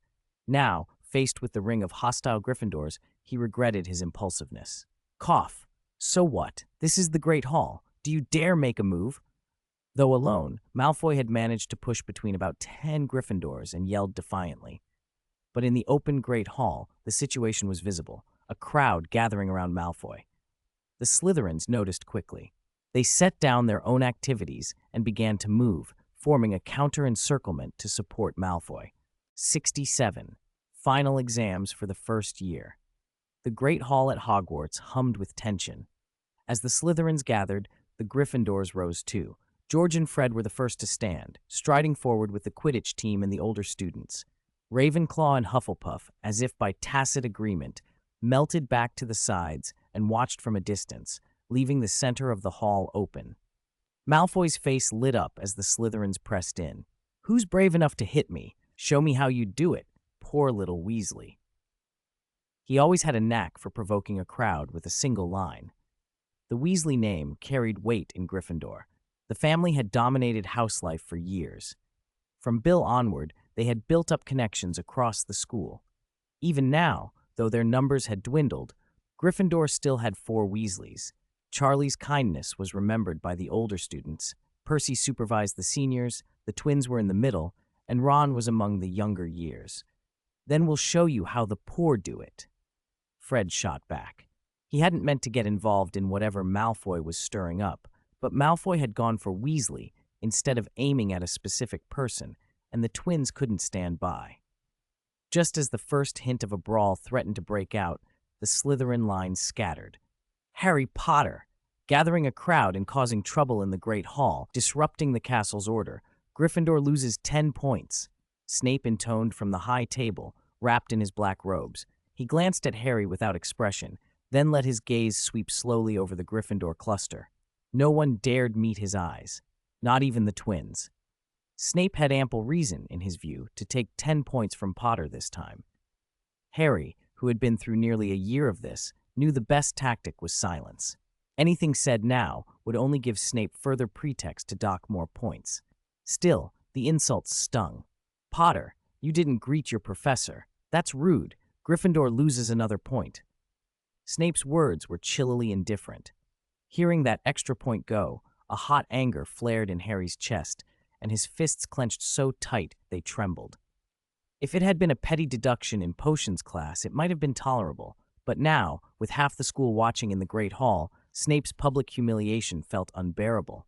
Now, faced with the ring of hostile Gryffindors, he regretted his impulsiveness. Cough. "So what? This is the Great Hall. Do you dare make a move?" Though alone, Malfoy had managed to push between about 10 Gryffindors and yelled defiantly. But in the open Great Hall, the situation was visible, a crowd gathering around Malfoy. The Slytherins noticed quickly. They set down their own activities and began to move, forming a counter-encirclement to support Malfoy. 67. Final exams for the first year. The Great Hall at Hogwarts hummed with tension. As the Slytherins gathered, the Gryffindors rose too. George and Fred were the first to stand, striding forward with the Quidditch team and the older students. Ravenclaw and Hufflepuff, as if by tacit agreement, melted back to the sides and watched from a distance, leaving the center of the hall open. Malfoy's face lit up as the Slytherins pressed in. "Who's brave enough to hit me? Show me how you do it, poor little Weasley." He always had a knack for provoking a crowd with a single line. The Weasley name carried weight in Gryffindor. The family had dominated house life for years. From Bill onward, they had built up connections across the school. Even now, though their numbers had dwindled, Gryffindor still had 4 Weasleys. Charlie's kindness was remembered by the older students, Percy supervised the seniors, the twins were in the middle, and Ron was among the younger years. "Then we'll show you how the poor do it," Fred shot back. He hadn't meant to get involved in whatever Malfoy was stirring up, but Malfoy had gone for Weasley instead of aiming at a specific person, and the twins couldn't stand by. Just as the first hint of a brawl threatened to break out, the Slytherin line scattered. Harry Potter, gathering a crowd and causing trouble in the Great Hall, disrupting the castle's order. Gryffindor loses 10 points. Snape intoned from the high table, wrapped in his black robes. He glanced at Harry without expression, then let his gaze sweep slowly over the Gryffindor cluster. No one dared meet his eyes, not even the twins. Snape had ample reason, in his view, to take 10 points from Potter this time. Harry, who had been through nearly a year of this, knew the best tactic was silence. Anything said now would only give Snape further pretext to dock more points. Still, the insults stung. "Potter, you didn't greet your professor. That's rude. Gryffindor loses another point." Snape's words were chillily indifferent. Hearing that extra point go, a hot anger flared in Harry's chest, and his fists clenched so tight they trembled. If it had been a petty deduction in potions class, it might have been tolerable, but now, with half the school watching in the Great Hall, Snape's public humiliation felt unbearable.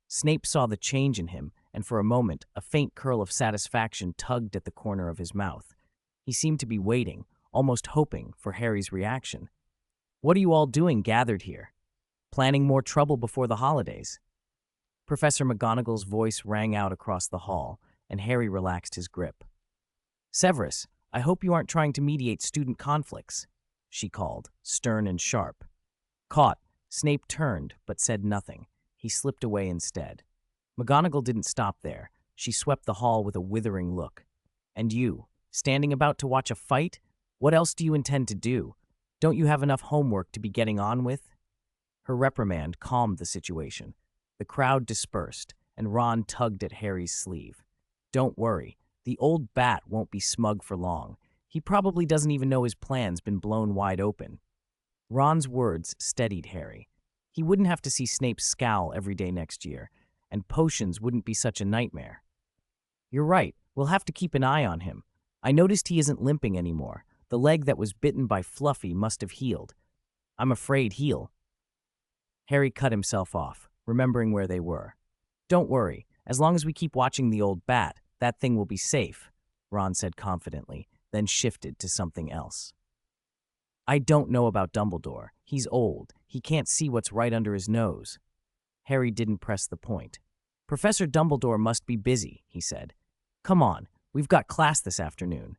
Snape saw the change in him, and for a moment, a faint curl of satisfaction tugged at the corner of his mouth. He seemed to be waiting, almost hoping, for Harry's reaction. "What are you all doing gathered here? Planning more trouble before the holidays?" Professor McGonagall's voice rang out across the hall, and Harry relaxed his grip. "Severus, I hope you aren't trying to mediate student conflicts," she called, stern and sharp. Caught, Snape turned, but said nothing. He slipped away instead. McGonagall didn't stop there. She swept the hall with a withering look. "And you, standing about to watch a fight? What else do you intend to do? Don't you have enough homework to be getting on with?" Her reprimand calmed the situation. The crowd dispersed, and Ron tugged at Harry's sleeve. "Don't worry, the old bat won't be smug for long. He probably doesn't even know his plan's been blown wide open." Ron's words steadied Harry. He wouldn't have to see Snape scowl every day next year, and potions wouldn't be such a nightmare. You're right, we'll have to keep an eye on him. I noticed he isn't limping anymore. The leg that was bitten by Fluffy must have healed. I'm afraid he'll. Harry cut himself off, remembering where they were. Don't worry, as long as we keep watching the old bat, that thing will be safe, Ron said confidently, then shifted to something else. I don't know about Dumbledore. He's old. He can't see what's right under his nose. Harry didn't press the point. Professor Dumbledore must be busy, he said. Come on, we've got class this afternoon.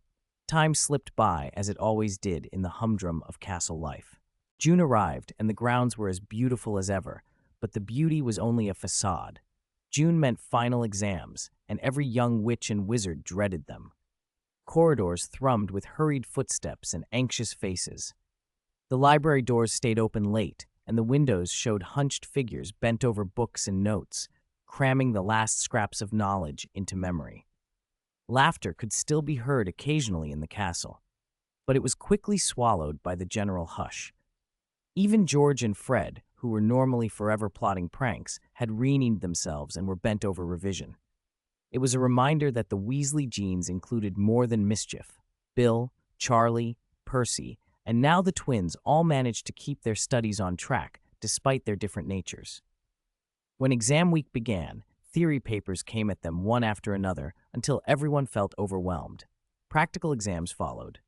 Time slipped by as it always did in the humdrum of castle life. June arrived, and the grounds were as beautiful as ever, but the beauty was only a facade. June meant final exams, and every young witch and wizard dreaded them. Corridors thrummed with hurried footsteps and anxious faces. The library doors stayed open late, and the windows showed hunched figures bent over books and notes, cramming the last scraps of knowledge into memory. Laughter could still be heard occasionally in the castle, but it was quickly swallowed by the general hush. Even George and Fred, who were normally forever plotting pranks, had renamed themselves and were bent over revision. It was a reminder that the Weasley genes included more than mischief. Bill, Charlie, Percy, and now the twins all managed to keep their studies on track despite their different natures. When exam week began, theory papers came at them one after another until everyone felt overwhelmed. Practical exams followed.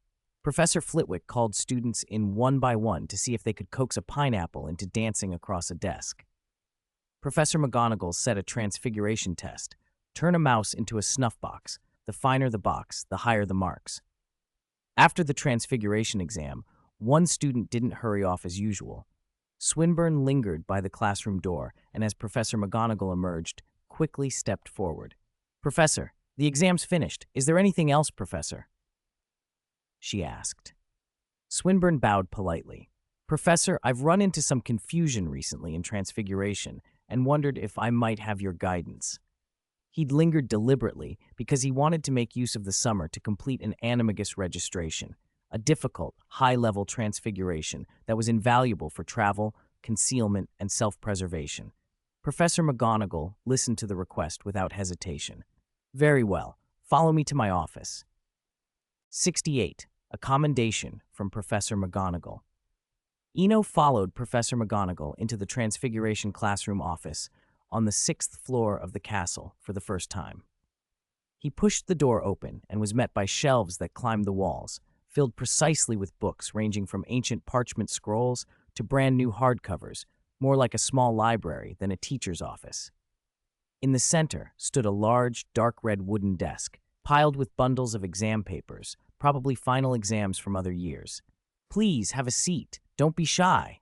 Professor Flitwick called students in one by one to see if they could coax a pineapple into dancing across a desk. Professor McGonagall set a transfiguration test. Turn a mouse into a snuff box. The finer the box, the higher the marks. After the transfiguration exam, one student didn't hurry off as usual. Swinburne lingered by the classroom door, and as Professor McGonagall emerged, quickly stepped forward. Professor, the exam's finished. Is there anything else, Professor? She asked. Swinburne bowed politely. Professor, I've run into some confusion recently in Transfiguration and wondered if I might have your guidance. He'd lingered deliberately because he wanted to make use of the summer to complete an animagus registration, a difficult, high-level transfiguration that was invaluable for travel, concealment, and self-preservation. Professor McGonagall listened to the request without hesitation. Very well. Follow me to my office. 68. A commendation from Professor McGonagall. Eno followed Professor McGonagall into the Transfiguration classroom office on the 6th floor of the castle for the first time. He pushed the door open and was met by shelves that climbed the walls, filled precisely with books ranging from ancient parchment scrolls to brand-new hardcovers, more like a small library than a teacher's office. In the center stood a large, dark red wooden desk, piled with bundles of exam papers, probably final exams from other years. Please, have a seat. Don't be shy.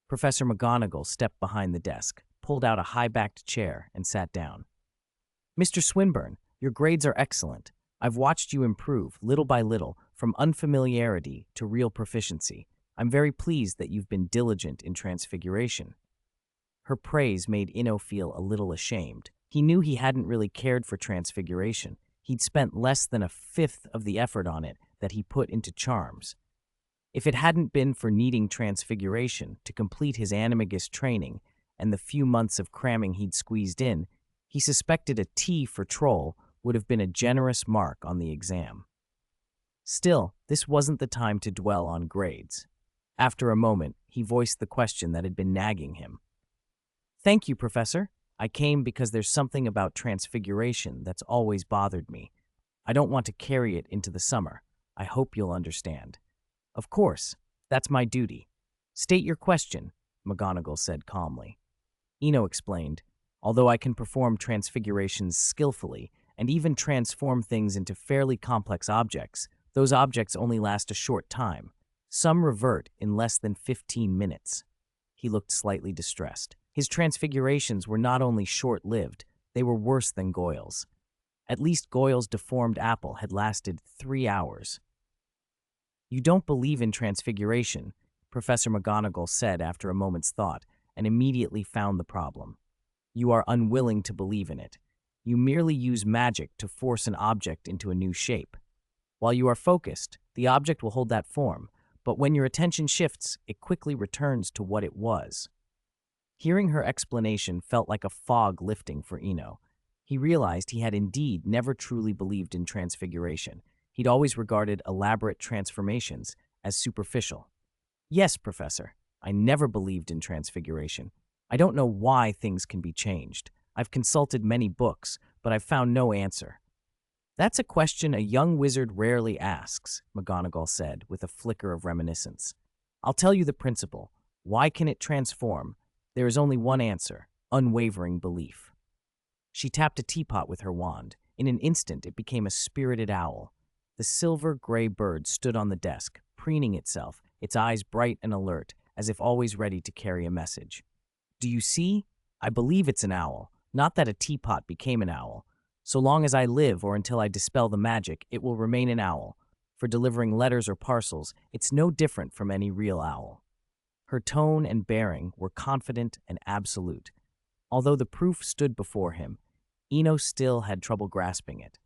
Professor McGonagall stepped behind the desk, pulled out a high-backed chair, and sat down. Mr. Swinburne, your grades are excellent. I've watched you improve, little by little, from unfamiliarity to real proficiency. I'm very pleased that you've been diligent in Transfiguration. Her praise made Eno feel a little ashamed. He knew he hadn't really cared for Transfiguration. He'd spent less than a fifth of the effort on it that he put into charms. If it hadn't been for needing Transfiguration to complete his animagus training and the few months of cramming he'd squeezed in, he suspected a T for troll would have been a generous mark on the exam. Still, this wasn't the time to dwell on grades. After a moment, he voiced the question that had been nagging him. Thank you, Professor. I came because there's something about Transfiguration that's always bothered me. I don't want to carry it into the summer. I hope you'll understand. Of course, that's my duty. State your question, McGonagall said calmly. Eno explained, although I can perform transfigurations skillfully and even transform things into fairly complex objects, those objects only last a short time. Some revert in less than 15 minutes. He looked slightly distressed. His transfigurations were not only short-lived, they were worse than Goyle's. At least Goyle's deformed apple had lasted 3 hours. You don't believe in transfiguration, Professor McGonagall said after a moment's thought, and immediately found the problem. You are unwilling to believe in it. You merely use magic to force an object into a new shape. While you are focused, the object will hold that form, but when your attention shifts, it quickly returns to what it was. Hearing her explanation felt like a fog lifting for Eno. He realized he had indeed never truly believed in transfiguration. He'd always regarded elaborate transformations as superficial. Yes, Professor, I never believed in transfiguration. I don't know why things can be changed. I've consulted many books, but I've found no answer. That's a question a young wizard rarely asks, McGonagall said, with a flicker of reminiscence. I'll tell you the principle. Why can it transform? There is only one answer: unwavering belief. She tapped a teapot with her wand. In an instant, it became a spirited owl. The silver-gray bird stood on the desk, preening itself, its eyes bright and alert, as if always ready to carry a message. Do you see? I believe it's an owl, not that a teapot became an owl. So long as I live or until I dispel the magic, it will remain an owl. For delivering letters or parcels, it's no different from any real owl. Her tone and bearing were confident and absolute. Although the proof stood before him, Eno still had trouble grasping it.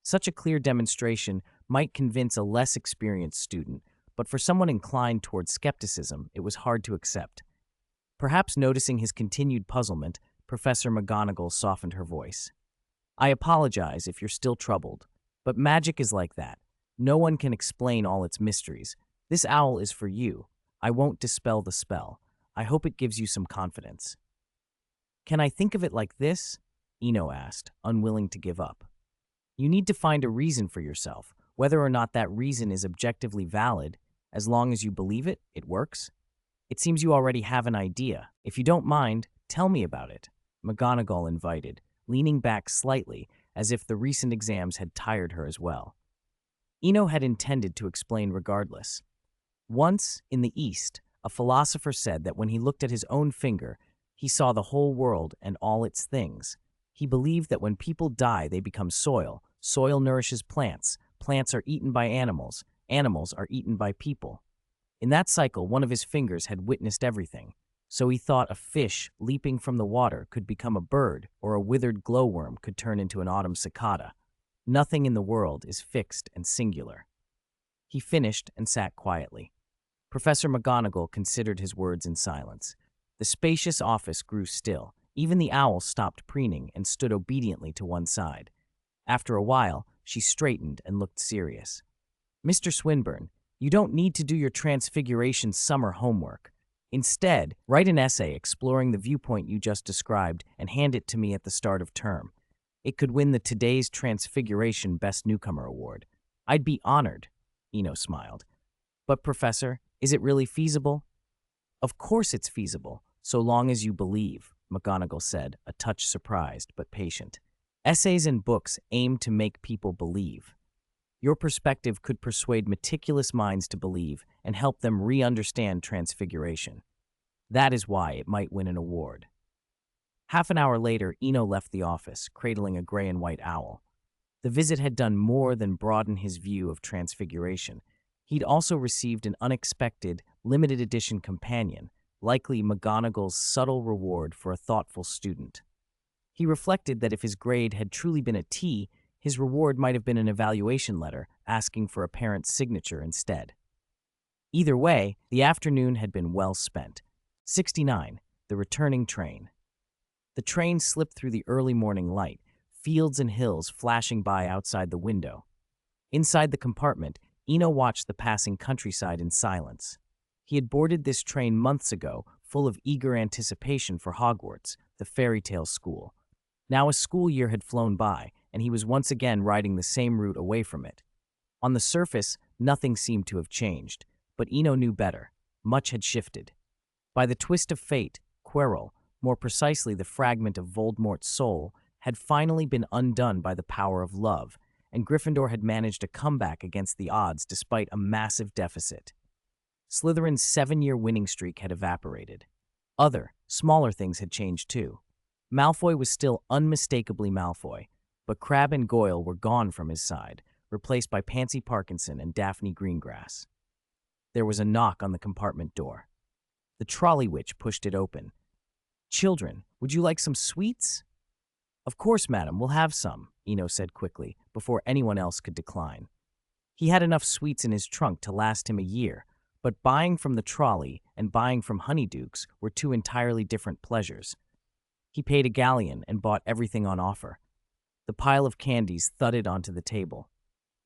Such a clear demonstration might convince a less experienced student, but for someone inclined toward skepticism, it was hard to accept. Perhaps noticing his continued puzzlement, Professor McGonagall softened her voice. I apologize if you're still troubled, but magic is like that. No one can explain all its mysteries. This owl is for you. I won't dispel the spell. I hope it gives you some confidence. Can I think of it like this? Eno asked, unwilling to give up. You need to find a reason for yourself. Whether or not that reason is objectively valid, as long as you believe it, it works. It seems you already have an idea. If you don't mind, tell me about it, McGonagall invited, leaning back slightly as if the recent exams had tired her as well. Eno had intended to explain regardless. Once, in the East, a philosopher said that when he looked at his own finger, he saw the whole world and all its things. He believed that when people die, they become soil. Soil nourishes plants. Plants are eaten by animals. Animals are eaten by people. In that cycle, one of his fingers had witnessed everything. So he thought a fish leaping from the water could become a bird, or a withered glowworm could turn into an autumn cicada. Nothing in the world is fixed and singular. He finished and sat quietly. Professor McGonagall considered his words in silence. The spacious office grew still. Even the owl stopped preening and stood obediently to one side. After a while, she straightened and looked serious. Mr. Swinburne, you don't need to do your Transfiguration summer homework. Instead, write an essay exploring the viewpoint you just described and hand it to me at the start of term. It could win the Today's Transfiguration Best Newcomer Award. I'd be honored, Eno smiled. But, Professor, is it really feasible? Of course it's feasible, so long as you believe, McGonagall said, a touch surprised but patient. Essays and books aim to make people believe. Your perspective could persuade meticulous minds to believe and help them re-understand Transfiguration. That is why it might win an award. Half an hour later, Eno left the office, cradling a gray and white owl. The visit had done more than broaden his view of Transfiguration. He'd also received an unexpected, limited edition companion, likely McGonagall's subtle reward for a thoughtful student. He reflected that if his grade had truly been a T, his reward might have been an evaluation letter asking for a parent's signature instead. Either way, the afternoon had been well spent. 69, the returning train. The train slipped through the early morning light, fields and hills flashing by outside the window. Inside the compartment, Eno watched the passing countryside in silence. He had boarded this train months ago, full of eager anticipation for Hogwarts, the fairy tale school. Now a school year had flown by, and he was once again riding the same route away from it. On the surface, nothing seemed to have changed, but Eno knew better. Much had shifted. By the twist of fate, Quirrell, more precisely the fragment of Voldemort's soul, had finally been undone by the power of love, and Gryffindor had managed a comeback against the odds despite a massive deficit. Slytherin's 7-year winning streak had evaporated. Other, smaller things had changed too. Malfoy was still unmistakably Malfoy, but Crabbe and Goyle were gone from his side, replaced by Pansy Parkinson and Daphne Greengrass. There was a knock on the compartment door. The trolley witch pushed it open. "Children, would you like some sweets?" "Of course, madam, we'll have some," Eno said quickly, before anyone else could decline. He had enough sweets in his trunk to last him a year, But buying from the trolley and buying from Honeydukes were two entirely different pleasures. He paid a galleon and bought everything on offer. The pile of candies thudded onto the table.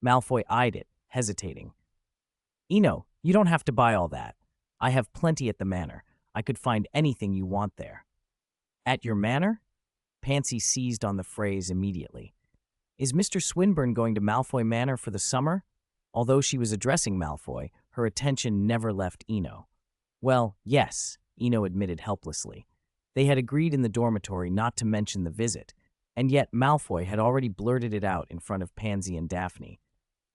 Malfoy eyed it, hesitating. "Eno, you don't have to buy all that. I have plenty at the manor. I could find anything you want there." "At your manor?" Pansy seized on the phrase immediately. "Is Mr. Swinburne going to Malfoy Manor for the summer?" Although she was addressing Malfoy, her attention never left Eno. "Well, yes," Eno admitted helplessly. They had agreed in the dormitory not to mention the visit, and yet Malfoy had already blurted it out in front of Pansy and Daphne.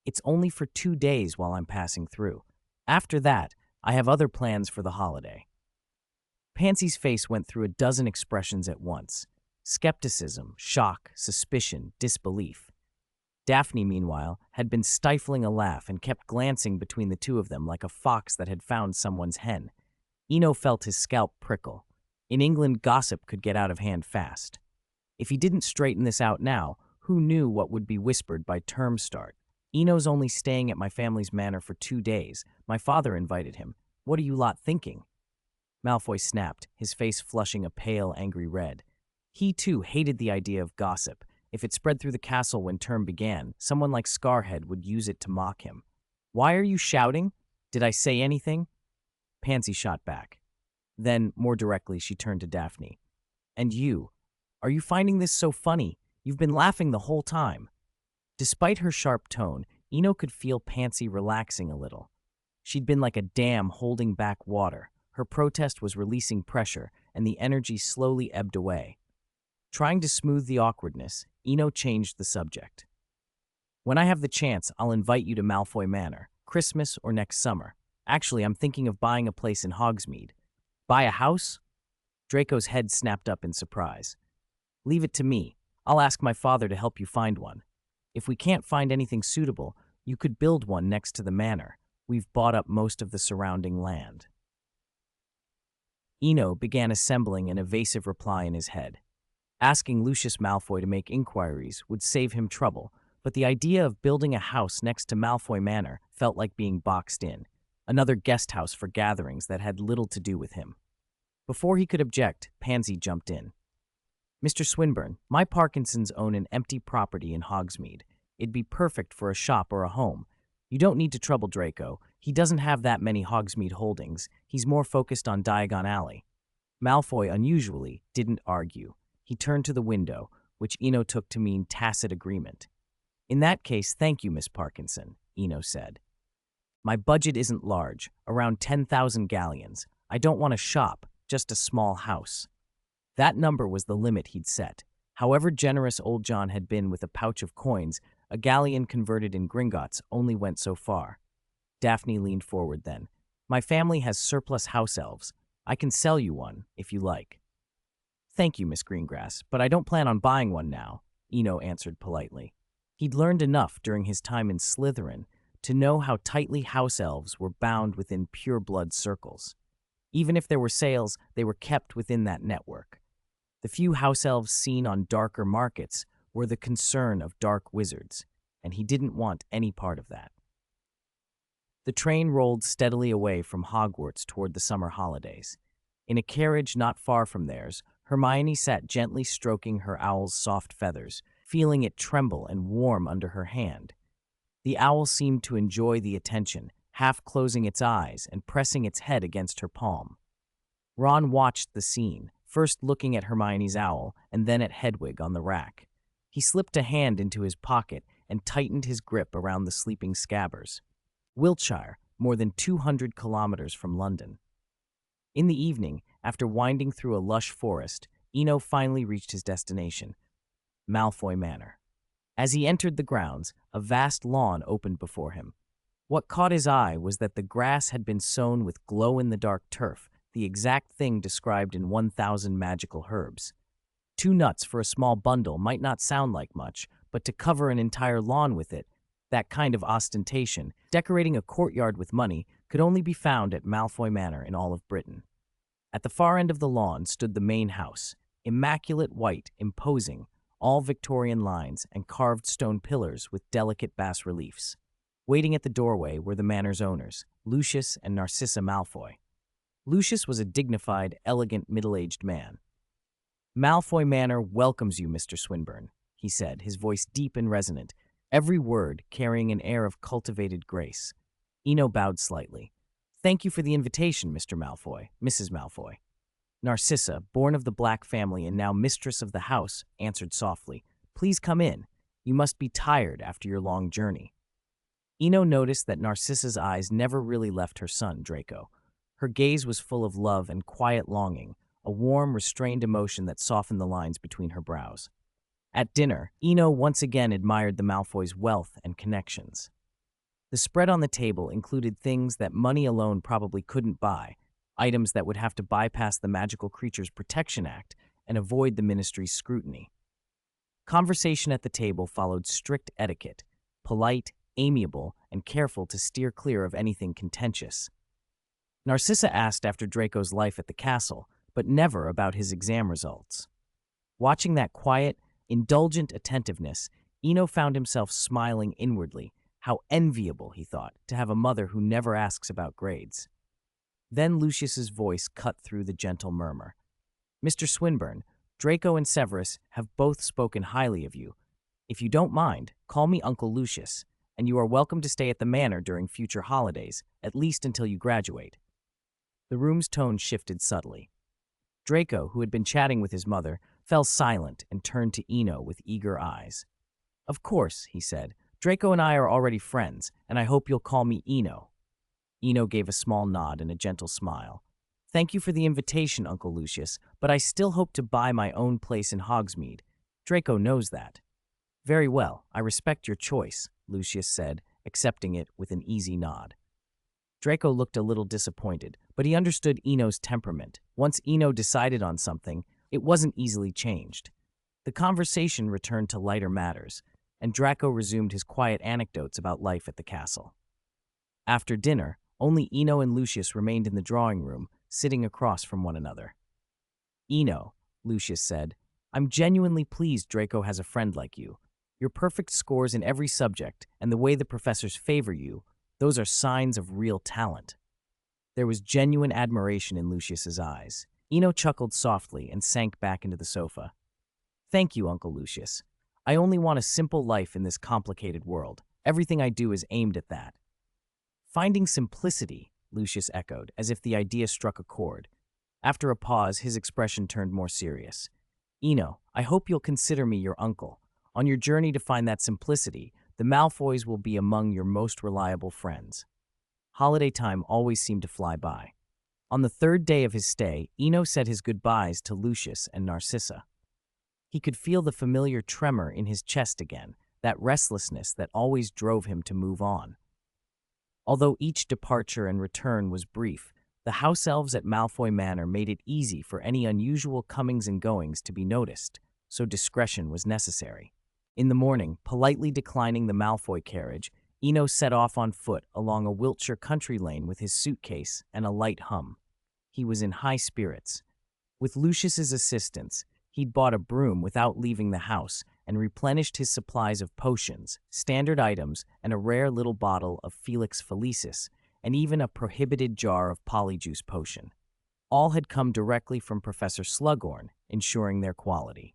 "It's only for 2 days while I'm passing through. After that, I have other plans for the holiday." Pansy's face went through a dozen expressions at once. Skepticism, shock, suspicion, disbelief. Daphne, meanwhile, had been stifling a laugh and kept glancing between the two of them like a fox that had found someone's hen. Eno felt his scalp prickle. In England, gossip could get out of hand fast. If he didn't straighten this out now, who knew what would be whispered by term start? "Eno's only staying at my family's manor for 2 days. My father invited him. What are you lot thinking?" Malfoy snapped, his face flushing a pale, angry red. He, too, hated the idea of gossip. If it spread through the castle when term began, someone like Scarhead would use it to mock him. "Why are you shouting? Did I say anything?" Pansy shot back. Then, more directly, she turned to Daphne. "And you? Are you finding this so funny? You've been laughing the whole time." Despite her sharp tone, Eno could feel Pansy relaxing a little. She'd been like a dam holding back water. Her protest was releasing pressure, and the energy slowly ebbed away. Trying to smooth the awkwardness, Eno changed the subject. "When I have the chance, I'll invite you to Malfoy Manor, Christmas or next summer. Actually, I'm thinking of buying a place in Hogsmeade." "Buy a house?" Draco's head snapped up in surprise. "Leave it to me. I'll ask my father to help you find one. If we can't find anything suitable, you could build one next to the manor. We've bought up most of the surrounding land." Eno began assembling an evasive reply in his head. Asking Lucius Malfoy to make inquiries would save him trouble, but the idea of building a house next to Malfoy Manor felt like being boxed in, another guest house for gatherings that had little to do with him. Before he could object, Pansy jumped in. "Mr. Swinburne, my Parkinsons own an empty property in Hogsmeade. It'd be perfect for a shop or a home. You don't need to trouble Draco. He doesn't have that many Hogsmeade holdings. He's more focused on Diagon Alley." Malfoy, unusually, didn't argue. He turned to the window, which Eno took to mean tacit agreement. "In that case, thank you, Miss Parkinson," Eno said. "My budget isn't large, around 10,000 galleons. I don't want a shop, just a small house." That number was the limit he'd set. However generous old John had been with a pouch of coins, a galleon converted in Gringotts only went so far. Daphne leaned forward then. "My family has surplus house elves. I can sell you one, if you like." "Thank you, Miss Greengrass, but I don't plan on buying one now," Eno answered politely. He'd learned enough during his time in Slytherin to know how tightly house elves were bound within pure-blood circles. Even if there were sales, they were kept within that network. The few house elves seen on darker markets were the concern of dark wizards, and he didn't want any part of that. The train rolled steadily away from Hogwarts toward the summer holidays. In a carriage not far from theirs, Hermione sat gently stroking her owl's soft feathers, feeling it tremble and warm under her hand. The owl seemed to enjoy the attention, half closing its eyes and pressing its head against her palm. Ron watched the scene, first looking at Hermione's owl and then at Hedwig on the rack. He slipped a hand into his pocket and tightened his grip around the sleeping Scabbers. Wiltshire, more than 200 kilometers from London. In the evening, after winding through a lush forest, Eno finally reached his destination, Malfoy Manor. As he entered the grounds, a vast lawn opened before him. What caught his eye was that the grass had been sown with glow-in-the-dark turf, the exact thing described in 1,000 magical herbs. 2 nuts for a small bundle might not sound like much, but to cover an entire lawn with it, that kind of ostentation, decorating a courtyard with money, could only be found at Malfoy Manor in all of Britain. At the far end of the lawn stood the main house, immaculate white, imposing, all Victorian lines and carved stone pillars with delicate bas-reliefs. Waiting at the doorway were the manor's owners, Lucius and Narcissa Malfoy. Lucius was a dignified, elegant, middle-aged man. "Malfoy Manor welcomes you, Mr. Swinburne," he said, his voice deep and resonant, every word carrying an air of cultivated grace. Eno bowed slightly. "Thank you for the invitation, Mr. Malfoy, Mrs. Malfoy." Narcissa, born of the Black family and now mistress of the house, answered softly, "Please come in. You must be tired after your long journey." Eno noticed that Narcissa's eyes never really left her son, Draco. Her gaze was full of love and quiet longing, a warm, restrained emotion that softened the lines between her brows. At dinner, Eno once again admired the Malfoys' wealth and connections. The spread on the table included things that money alone probably couldn't buy, items that would have to bypass the Magical Creatures Protection Act and avoid the Ministry's scrutiny. Conversation at the table followed strict etiquette, polite, amiable, and careful to steer clear of anything contentious. Narcissa asked after Draco's life at the castle, but never about his exam results. Watching that quiet, indulgent attentiveness, Eno found himself smiling inwardly. How enviable, he thought, to have a mother who never asks about grades. Then Lucius's voice cut through the gentle murmur. "Mr. Swinburne, Draco and Severus have both spoken highly of you. If you don't mind, call me Uncle Lucius, and you are welcome to stay at the manor during future holidays, at least until you graduate." The room's tone shifted subtly. Draco, who had been chatting with his mother, fell silent and turned to Eno with eager eyes. "Of course," he said. "Draco and I are already friends, and I hope you'll call me Eno." Eno gave a small nod and a gentle smile. "Thank you for the invitation, Uncle Lucius, but I still hope to buy my own place in Hogsmeade. Draco knows that." "Very well, I respect your choice," Lucius said, accepting it with an easy nod. Draco looked a little disappointed, but he understood Eno's temperament. Once Eno decided on something, it wasn't easily changed. The conversation returned to lighter matters, and Draco resumed his quiet anecdotes about life at the castle. After dinner, only Eno and Lucius remained in the drawing room, sitting across from one another. "Eno," Lucius said, "I'm genuinely pleased Draco has a friend like you. Your perfect scores in every subject and the way the professors favor you, those are signs of real talent." There was genuine admiration in Lucius's eyes. Eno chuckled softly and sank back into the sofa. "Thank you, Uncle Lucius. I only want a simple life in this complicated world. Everything I do is aimed at that." "Finding simplicity," Lucius echoed, as if the idea struck a chord. After a pause, his expression turned more serious. "Eno, I hope you'll consider me your uncle. On your journey to find that simplicity, the Malfoys will be among your most reliable friends." Holiday time always seemed to fly by. On the third day of his stay, Eno said his goodbyes to Lucius and Narcissa. He could feel the familiar tremor in his chest again, that restlessness that always drove him to move on. Although each departure and return was brief, the house elves at Malfoy Manor made it easy for any unusual comings and goings to be noticed, so discretion was necessary. In the morning, politely declining the Malfoy carriage, Eno set off on foot along a Wiltshire country lane with his suitcase and a light hum. He was in high spirits. With Lucius's assistance, he'd bought a broom without leaving the house and replenished his supplies of potions, standard items, and a rare little bottle of Felix Felicis, and even a prohibited jar of polyjuice potion. All had come directly from Professor Slughorn, ensuring their quality.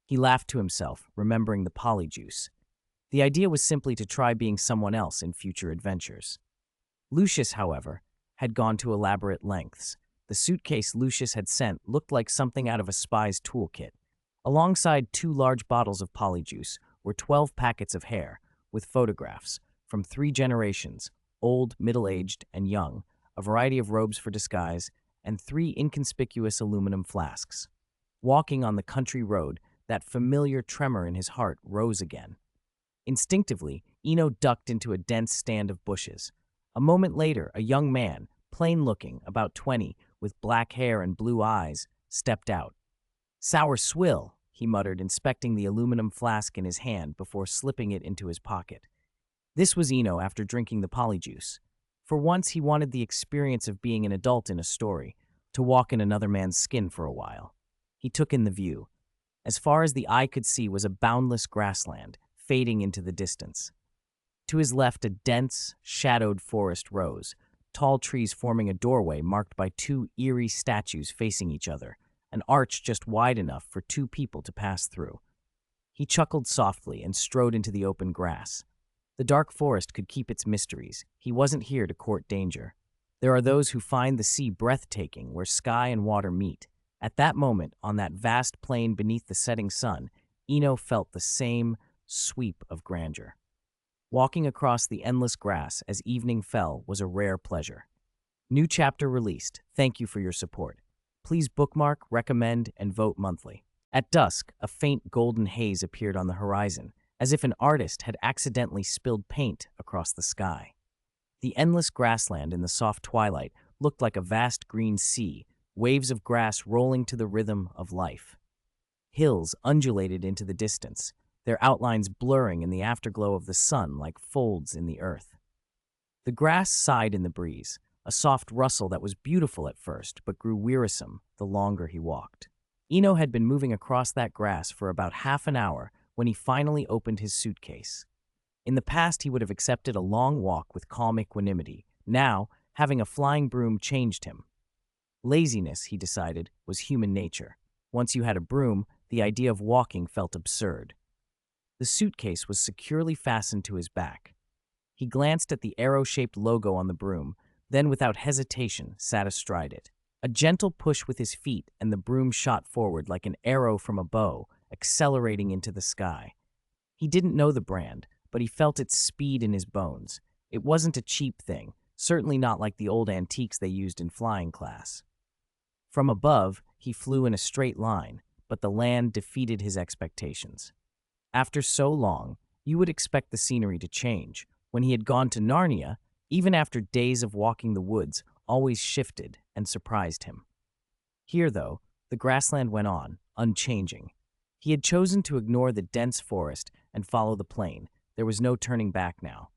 He laughed to himself, remembering the polyjuice. The idea was simply to try being someone else in future adventures. Lucius, however, had gone to elaborate lengths. The suitcase Lucius had sent looked like something out of a spy's toolkit. Alongside 2 large bottles of polyjuice were 12 packets of hair, with photographs, from 3 generations, old, middle-aged, and young, a variety of robes for disguise, and 3 inconspicuous aluminum flasks. Walking on the country road, that familiar tremor in his heart rose again. Instinctively, Eno ducked into a dense stand of bushes. A moment later, a young man, plain-looking, about 20, with black hair and blue eyes, stepped out. "Sour swill," he muttered, inspecting the aluminum flask in his hand before slipping it into his pocket. This was Eno after drinking the polyjuice. For once, he wanted the experience of being an adult in a story, to walk in another man's skin for a while. He took in the view. As far as the eye could see was a boundless grassland, fading into the distance. To his left, a dense, shadowed forest rose, tall trees forming a doorway marked by two eerie statues facing each other, an arch just wide enough for two people to pass through. He chuckled softly and strode into the open grass. The dark forest could keep its mysteries. He wasn't here to court danger. There are those who find the sea breathtaking where sky and water meet. At that moment, on that vast plain beneath the setting sun, Eno felt the same sweep of grandeur. Walking across the endless grass as evening fell was a rare pleasure. New chapter released. Thank you for your support. Please bookmark, recommend, and vote monthly. At dusk, a faint golden haze appeared on the horizon, as if an artist had accidentally spilled paint across the sky. The endless grassland in the soft twilight looked like a vast green sea, waves of grass rolling to the rhythm of life. Hills undulated into the distance, their outlines blurring in the afterglow of the sun like folds in the earth. The grass sighed in the breeze, a soft rustle that was beautiful at first but grew wearisome the longer he walked. Eno had been moving across that grass for about half an hour when he finally opened his suitcase. In the past, he would have accepted a long walk with calm equanimity. Now, having a flying broom changed him. Laziness, he decided, was human nature. Once you had a broom, the idea of walking felt absurd. The suitcase was securely fastened to his back. He glanced at the arrow-shaped logo on the broom, then without hesitation sat astride it. A gentle push with his feet and the broom shot forward like an arrow from a bow, accelerating into the sky. He didn't know the brand, but he felt its speed in his bones. It wasn't a cheap thing, certainly not like the old antiques they used in flying class. From above, he flew in a straight line, but the land defeated his expectations. After so long, you would expect the scenery to change. When he had gone to Narnia, even after days of walking the woods, always shifted and surprised him. Here, though, the grassland went on, unchanging. He had chosen to ignore the dense forest and follow the plain. There was no turning back now.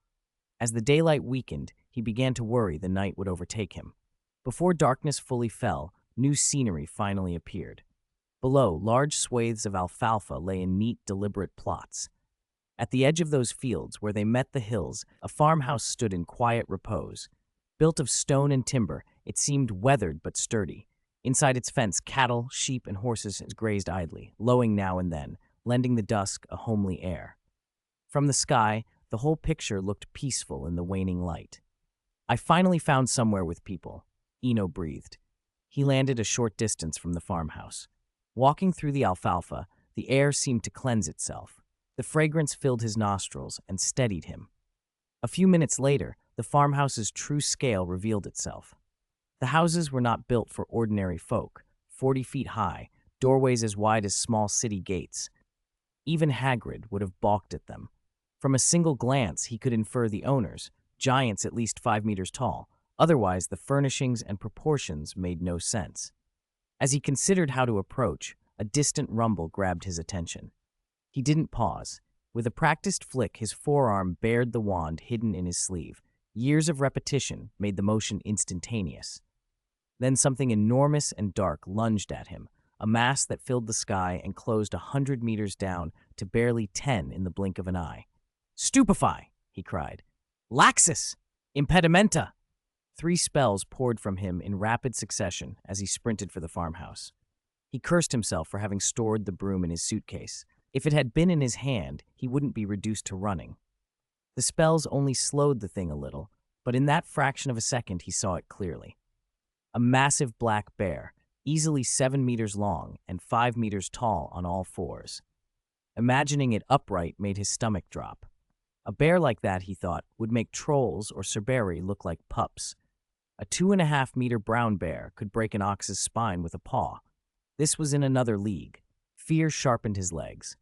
As the daylight weakened, he began to worry the night would overtake him. Before darkness fully fell, new scenery finally appeared. Below, large swathes of alfalfa lay in neat, deliberate plots. At the edge of those fields, where they met the hills, a farmhouse stood in quiet repose. Built of stone and timber, it seemed weathered but sturdy. Inside its fence, cattle, sheep, and horses grazed idly, lowing now and then, lending the dusk a homely air. From the sky, the whole picture looked peaceful in the waning light. I finally found somewhere with people, Eno breathed. He landed a short distance from the farmhouse. Walking through the alfalfa, the air seemed to cleanse itself. The fragrance filled his nostrils and steadied him. A few minutes later, the farmhouse's true scale revealed itself. The houses were not built for ordinary folk, 40 feet high, doorways as wide as small city gates. Even Hagrid would have balked at them. From a single glance, he could infer the owners, giants at least 5 meters tall. Otherwise, the furnishings and proportions made no sense. As he considered how to approach, a distant rumble grabbed his attention. He didn't pause. With a practiced flick, his forearm bared the wand hidden in his sleeve. Years of repetition made the motion instantaneous. Then something enormous and dark lunged at him, a mass that filled the sky and closed 100 meters down to barely 10 in the blink of an eye. "Stupefy!" he cried. "Laxus! Impedimenta!" 3 spells poured from him in rapid succession as he sprinted for the farmhouse. He cursed himself for having stored the broom in his suitcase. If it had been in his hand, he wouldn't be reduced to running. The spells only slowed the thing a little, but in that fraction of a second he saw it clearly. A massive black bear, easily 7 meters long and 5 meters tall on all fours. Imagining it upright made his stomach drop. A bear like that, he thought, would make trolls or Cerberi look like pups. A 2.5-meter brown bear could break an ox's spine with a paw. This was in another league. Fear sharpened his legs.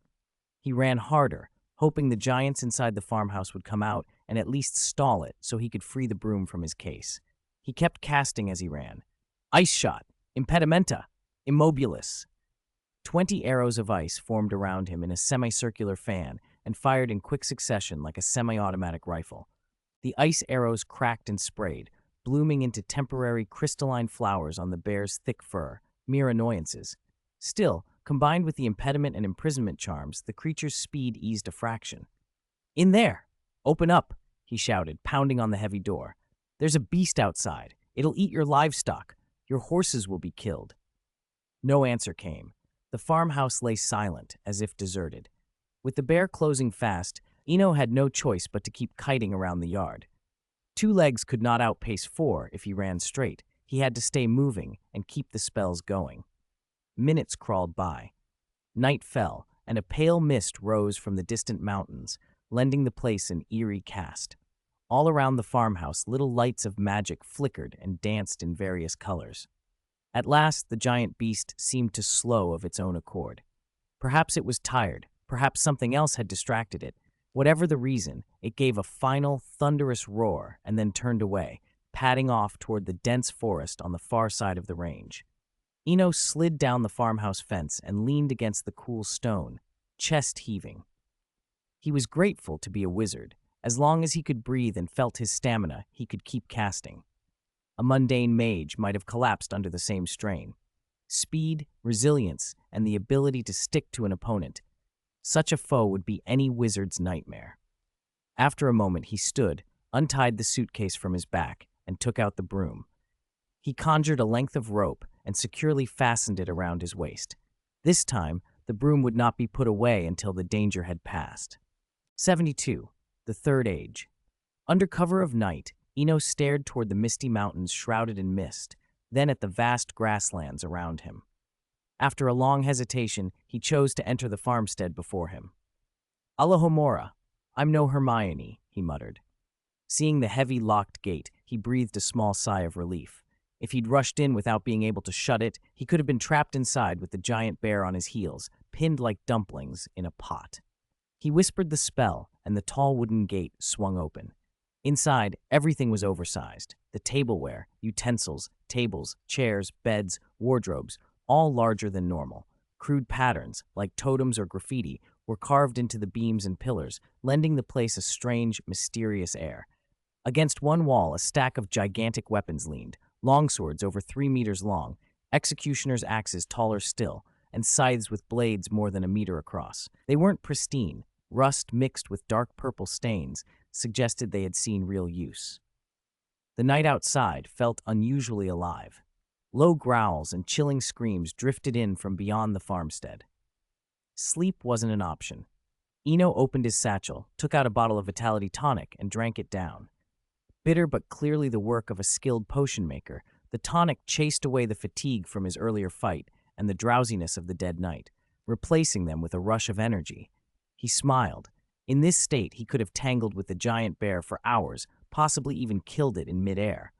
He ran harder, hoping the giants inside the farmhouse would come out and at least stall it so he could free the broom from his case. He kept casting as he ran. Ice shot! Impedimenta! Immobilis! 20 arrows of ice formed around him in a semicircular fan and fired in quick succession like a semi-automatic rifle. The ice arrows cracked and sprayed, blooming into temporary crystalline flowers on the bear's thick fur, mere annoyances. Still, combined with the impediment and imprisonment charms, the creature's speed eased a fraction. "In there!" Open up, he shouted, pounding on the heavy door. There's a beast outside. It'll eat your livestock. Your horses will be killed. No answer came. The farmhouse lay silent, as if deserted. With the bear closing fast, Eno had no choice but to keep kiting around the yard. 2 legs could not outpace 4 if he ran straight. He had to stay moving and keep the spells going. Minutes crawled by. Night fell, and a pale mist rose from the distant mountains, lending the place an eerie cast. All around the farmhouse, little lights of magic flickered and danced in various colors. At last, the giant beast seemed to slow of its own accord. Perhaps it was tired, perhaps something else had distracted it. Whatever the reason, it gave a final, thunderous roar and then turned away, padding off toward the dense forest on the far side of the range. Eno slid down the farmhouse fence and leaned against the cool stone, chest heaving. He was grateful to be a wizard. As long as he could breathe and felt his stamina, he could keep casting. A mundane mage might have collapsed under the same strain. Speed, resilience, and the ability to stick to an opponent. Such a foe would be any wizard's nightmare. After a moment, he stood, untied the suitcase from his back, and took out the broom. He conjured a length of rope and securely fastened it around his waist. This time, the broom would not be put away until the danger had passed. 72. The Third Age. Under cover of night, Eno stared toward the misty mountains shrouded in mist, then at the vast grasslands around him. After a long hesitation, he chose to enter the farmstead before him. Alohomora, I'm no Hermione, he muttered. Seeing the heavy locked gate, he breathed a small sigh of relief. If he'd rushed in without being able to shut it, he could have been trapped inside with the giant bear on his heels, pinned like dumplings in a pot. He whispered the spell, and the tall wooden gate swung open. Inside, everything was oversized. The tableware, utensils, tables, chairs, beds, wardrobes, all larger than normal. Crude patterns, like totems or graffiti, were carved into the beams and pillars, lending the place a strange, mysterious air. Against one wall, a stack of gigantic weapons leaned, longswords over 3 meters long, executioner's axes taller still, and scythes with blades more than a meter across. They weren't pristine. Rust mixed with dark purple stains suggested they had seen real use. The night outside felt unusually alive. Low growls and chilling screams drifted in from beyond the farmstead. Sleep wasn't an option. Eno opened his satchel, took out a bottle of Vitality tonic, and drank it down. Bitter but clearly the work of a skilled potion maker, the tonic chased away the fatigue from his earlier fight and the drowsiness of the dead night, replacing them with a rush of energy. He smiled. In this state, he could have tangled with the giant bear for hours, possibly even killed it in midair.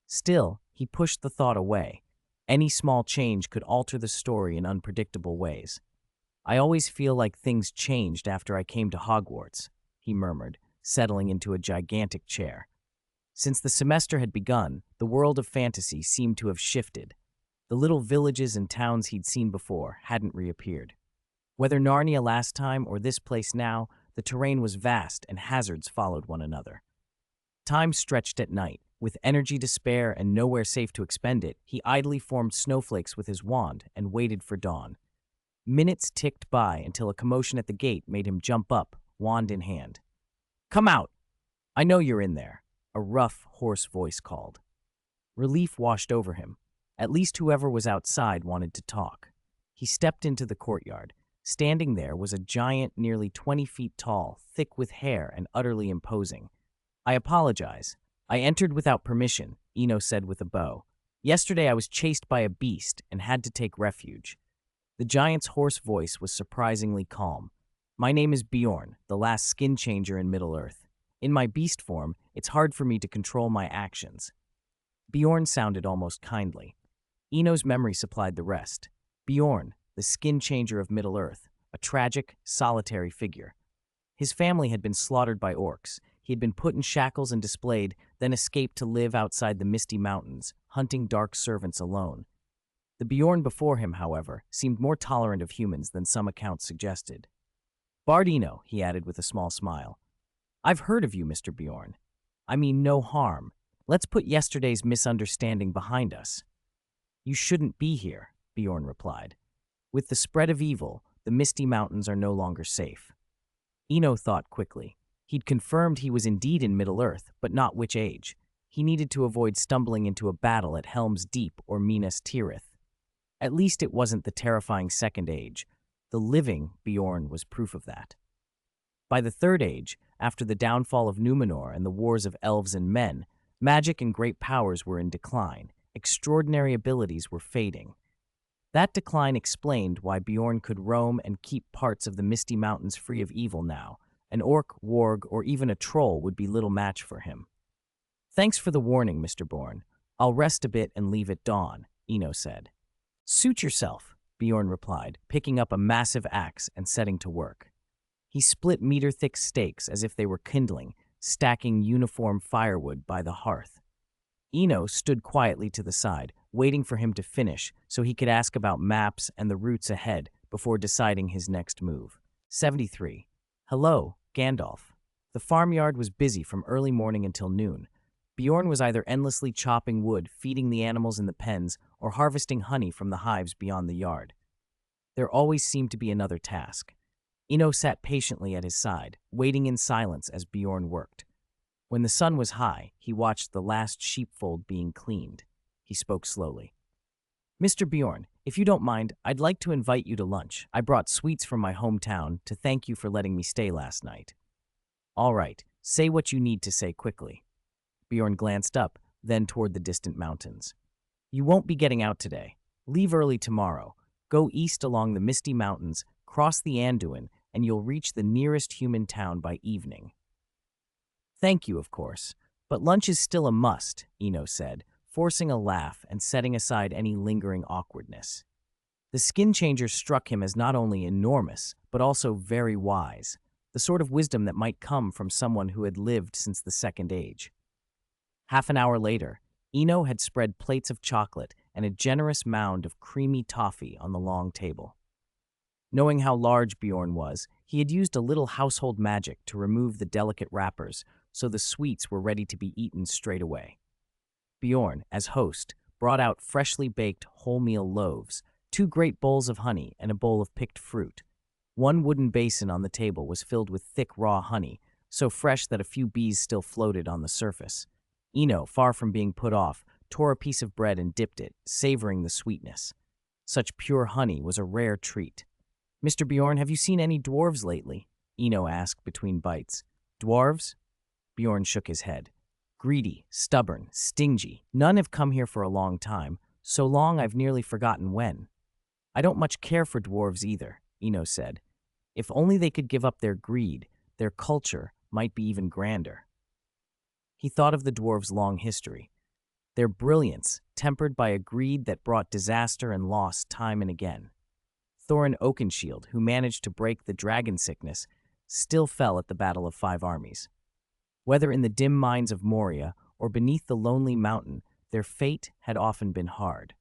Still, he pushed the thought away. Any small change could alter the story in unpredictable ways. I always feel like things changed after I came to Hogwarts, he murmured, settling into a gigantic chair. Since the semester had begun, the world of fantasy seemed to have shifted. The little villages and towns he'd seen before hadn't reappeared. Whether Narnia last time or this place now, the terrain was vast and hazards followed one another. Time stretched at night. With energy to spare and nowhere safe to expend it, he idly formed snowflakes with his wand and waited for dawn. Minutes ticked by until a commotion at the gate made him jump up, wand in hand. "Come out! I know you're in there," a rough, hoarse voice called. Relief washed over him. At least whoever was outside wanted to talk. He stepped into the courtyard. Standing there was a giant nearly 20 feet tall, thick with hair and utterly imposing. "I apologize. I entered without permission," Eno said with a bow. "Yesterday I was chased by a beast and had to take refuge." The giant's hoarse voice was surprisingly calm. "My name is Bjorn, the last skin changer in Middle-earth. In my beast form, it's hard for me to control my actions." Bjorn sounded almost kindly. Eno's memory supplied the rest. Bjorn, the skin changer of Middle-earth, a tragic, solitary figure. His family had been slaughtered by orcs. He had been put in shackles and displayed, then escaped to live outside the misty mountains, hunting dark servants alone. The Bjorn before him, however, seemed more tolerant of humans than some accounts suggested. "Bardino," he added with a small smile. "I've heard of you, Mr. Bjorn. I mean no harm. Let's put yesterday's misunderstanding behind us." "You shouldn't be here," Bjorn replied. "With the spread of evil, the misty mountains are no longer safe." Eno thought quickly. He'd confirmed he was indeed in Middle-earth, but not which age. He needed to avoid stumbling into a battle at Helm's Deep or Minas Tirith. At least it wasn't the terrifying Second Age. The living Bjorn was proof of that. By the Third Age, after the downfall of Numenor and the wars of elves and men, magic and great powers were in decline. Extraordinary abilities were fading. That decline explained why Bjorn could roam and keep parts of the Misty Mountains free of evil now. An orc, warg, or even a troll would be little match for him. "Thanks for the warning, Mr. Bourne. I'll rest a bit and leave at dawn," Eno said. "Suit yourself," Bjorn replied, picking up a massive axe and setting to work. He split meter-thick stakes as if they were kindling, stacking uniform firewood by the hearth. Eno stood quietly to the side, waiting for him to finish so he could ask about maps and the routes ahead before deciding his next move. 73. "Hello, Gandalf." The farmyard was busy from early morning until noon. Bjorn was either endlessly chopping wood, feeding the animals in the pens, or harvesting honey from the hives beyond the yard. There always seemed to be another task. Eno sat patiently at his side, waiting in silence as Bjorn worked. When the sun was high, he watched the last sheepfold being cleaned. He spoke slowly. "Mr. Bjorn, if you don't mind, I'd like to invite you to lunch. I brought sweets from my hometown to thank you for letting me stay last night." "All right, say what you need to say quickly." Bjorn glanced up, then toward the distant mountains. "You won't be getting out today. Leave early tomorrow. Go east along the Misty Mountains, cross the Anduin, and you'll reach the nearest human town by evening." "Thank you, of course, but lunch is still a must," Eno said, forcing a laugh and setting aside any lingering awkwardness. The skin changer struck him as not only enormous, but also very wise, the sort of wisdom that might come from someone who had lived since the Second Age. Half an hour later, Eno had spread plates of chocolate and a generous mound of creamy toffee on the long table. Knowing how large Bjorn was, he had used a little household magic to remove the delicate wrappers so the sweets were ready to be eaten straight away. Bjorn, as host, brought out freshly baked wholemeal loaves, 2 great bowls of honey, and a bowl of picked fruit. One wooden basin on the table was filled with thick raw honey, so fresh that a few bees still floated on the surface. Eno, far from being put off, tore a piece of bread and dipped it, savoring the sweetness. Such pure honey was a rare treat. "Mr. Bjorn, have you seen any dwarves lately?" Eno asked between bites. "Dwarves?" Bjorn shook his head. "Greedy, stubborn, stingy. None have come here for a long time, so long I've nearly forgotten when." "I don't much care for dwarves either," Eno said. "If only they could give up their greed, their culture might be even grander." He thought of the dwarves' long history. Their brilliance, tempered by a greed that brought disaster and loss time and again. Thorin Oakenshield, who managed to break the dragon sickness, still fell at the Battle of 5 Armies. Whether in the dim mines of Moria or beneath the lonely mountain, their fate had often been hard.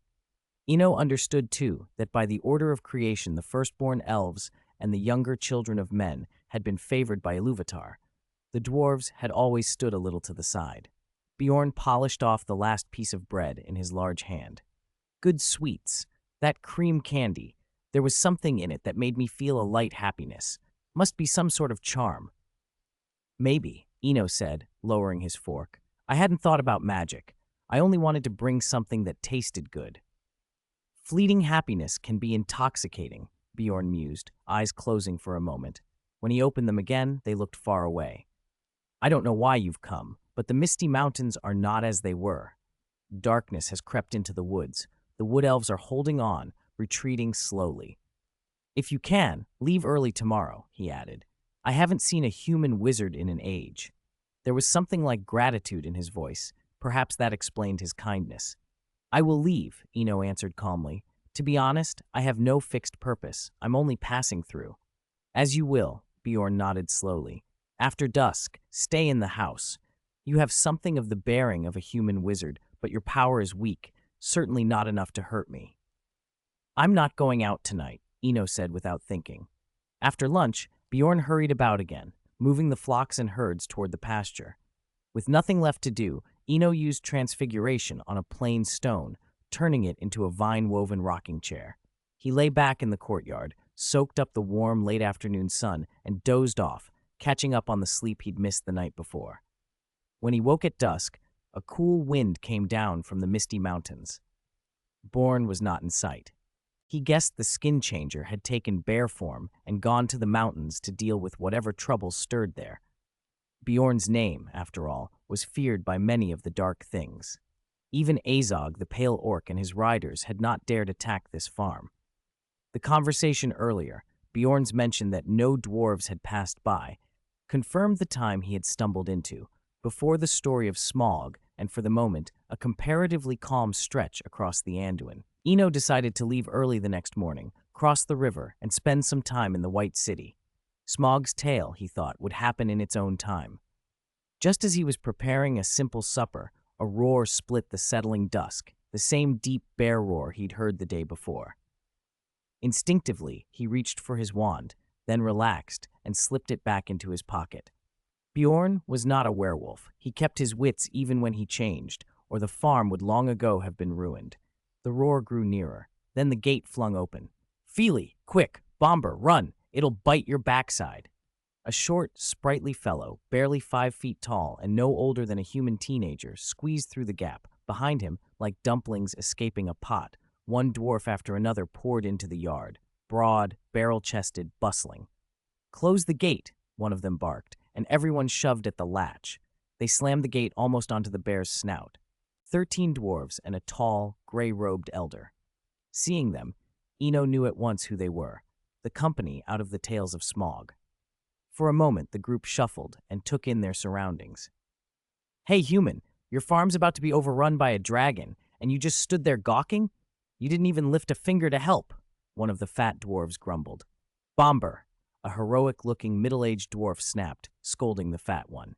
Eno understood, too, that by the order of creation the firstborn elves and the younger children of men had been favored by Ilúvatar. The dwarves had always stood a little to the side. Bjorn polished off the last piece of bread in his large hand. "Good sweets. That cream candy. There was something in it that made me feel a light happiness. Must be some sort of charm." "Maybe," Eno said, lowering his fork. "I hadn't thought about magic. I only wanted to bring something that tasted good." "Fleeting happiness can be intoxicating," Bjorn mused, eyes closing for a moment. When he opened them again, they looked far away. "I don't know why you've come, but the Misty Mountains are not as they were. Darkness has crept into the woods. The wood elves are holding on, retreating slowly. If you can, leave early tomorrow," he added. "I haven't seen a human wizard in an age." There was something like gratitude in his voice. Perhaps that explained his kindness. "I will leave," Eno answered calmly. "To be honest, I have no fixed purpose. I'm only passing through." "As you will," Bjorn nodded slowly. "After dusk, stay in the house. You have something of the bearing of a human wizard, but your power is weak, certainly not enough to hurt me." "I'm not going out tonight," Eno said without thinking. After lunch, Bjorn hurried about again, moving the flocks and herds toward the pasture. With nothing left to do, Eno used transfiguration on a plain stone, turning it into a vine-woven rocking chair. He lay back in the courtyard, soaked up the warm late-afternoon sun, and dozed off, catching up on the sleep he'd missed the night before. When he woke at dusk, a cool wind came down from the misty mountains. Bjorn was not in sight. He guessed the skin changer had taken bear form and gone to the mountains to deal with whatever troubles stirred there. Bjorn's name, after all, was feared by many of the dark things. Even Azog, the pale orc, and his riders had not dared attack this farm. The conversation earlier, Bjorn's mention that no dwarves had passed by, confirmed the time he had stumbled into, before the story of Smaug, and for the moment, a comparatively calm stretch across the Anduin. Eno decided to leave early the next morning, cross the river, and spend some time in the White City. Smaug's tale, he thought, would happen in its own time. Just as he was preparing a simple supper, a roar split the settling dusk, the same deep bear roar he'd heard the day before. Instinctively, he reached for his wand, then relaxed and slipped it back into his pocket. Bjorn was not a werewolf. He kept his wits even when he changed, or the farm would long ago have been ruined. The roar grew nearer. Then the gate flung open. "Feely, quick, Bomber, run! It'll bite your backside." A short, sprightly fellow, barely 5 feet tall and no older than a human teenager, squeezed through the gap. Behind him, like dumplings escaping a pot, one dwarf after another poured into the yard, broad, barrel-chested, bustling. "Close the gate," one of them barked, and everyone shoved at the latch. They slammed the gate almost onto the bear's snout. 13 dwarves and a tall, gray-robed elder. Seeing them, Eno knew at once who they were, the company out of the Tales of Smaug. For a moment, the group shuffled and took in their surroundings. "Hey, human, your farm's about to be overrun by a dragon, and you just stood there gawking? You didn't even lift a finger to help," one of the fat dwarves grumbled. "Bomber," a heroic-looking middle-aged dwarf snapped, scolding the fat one.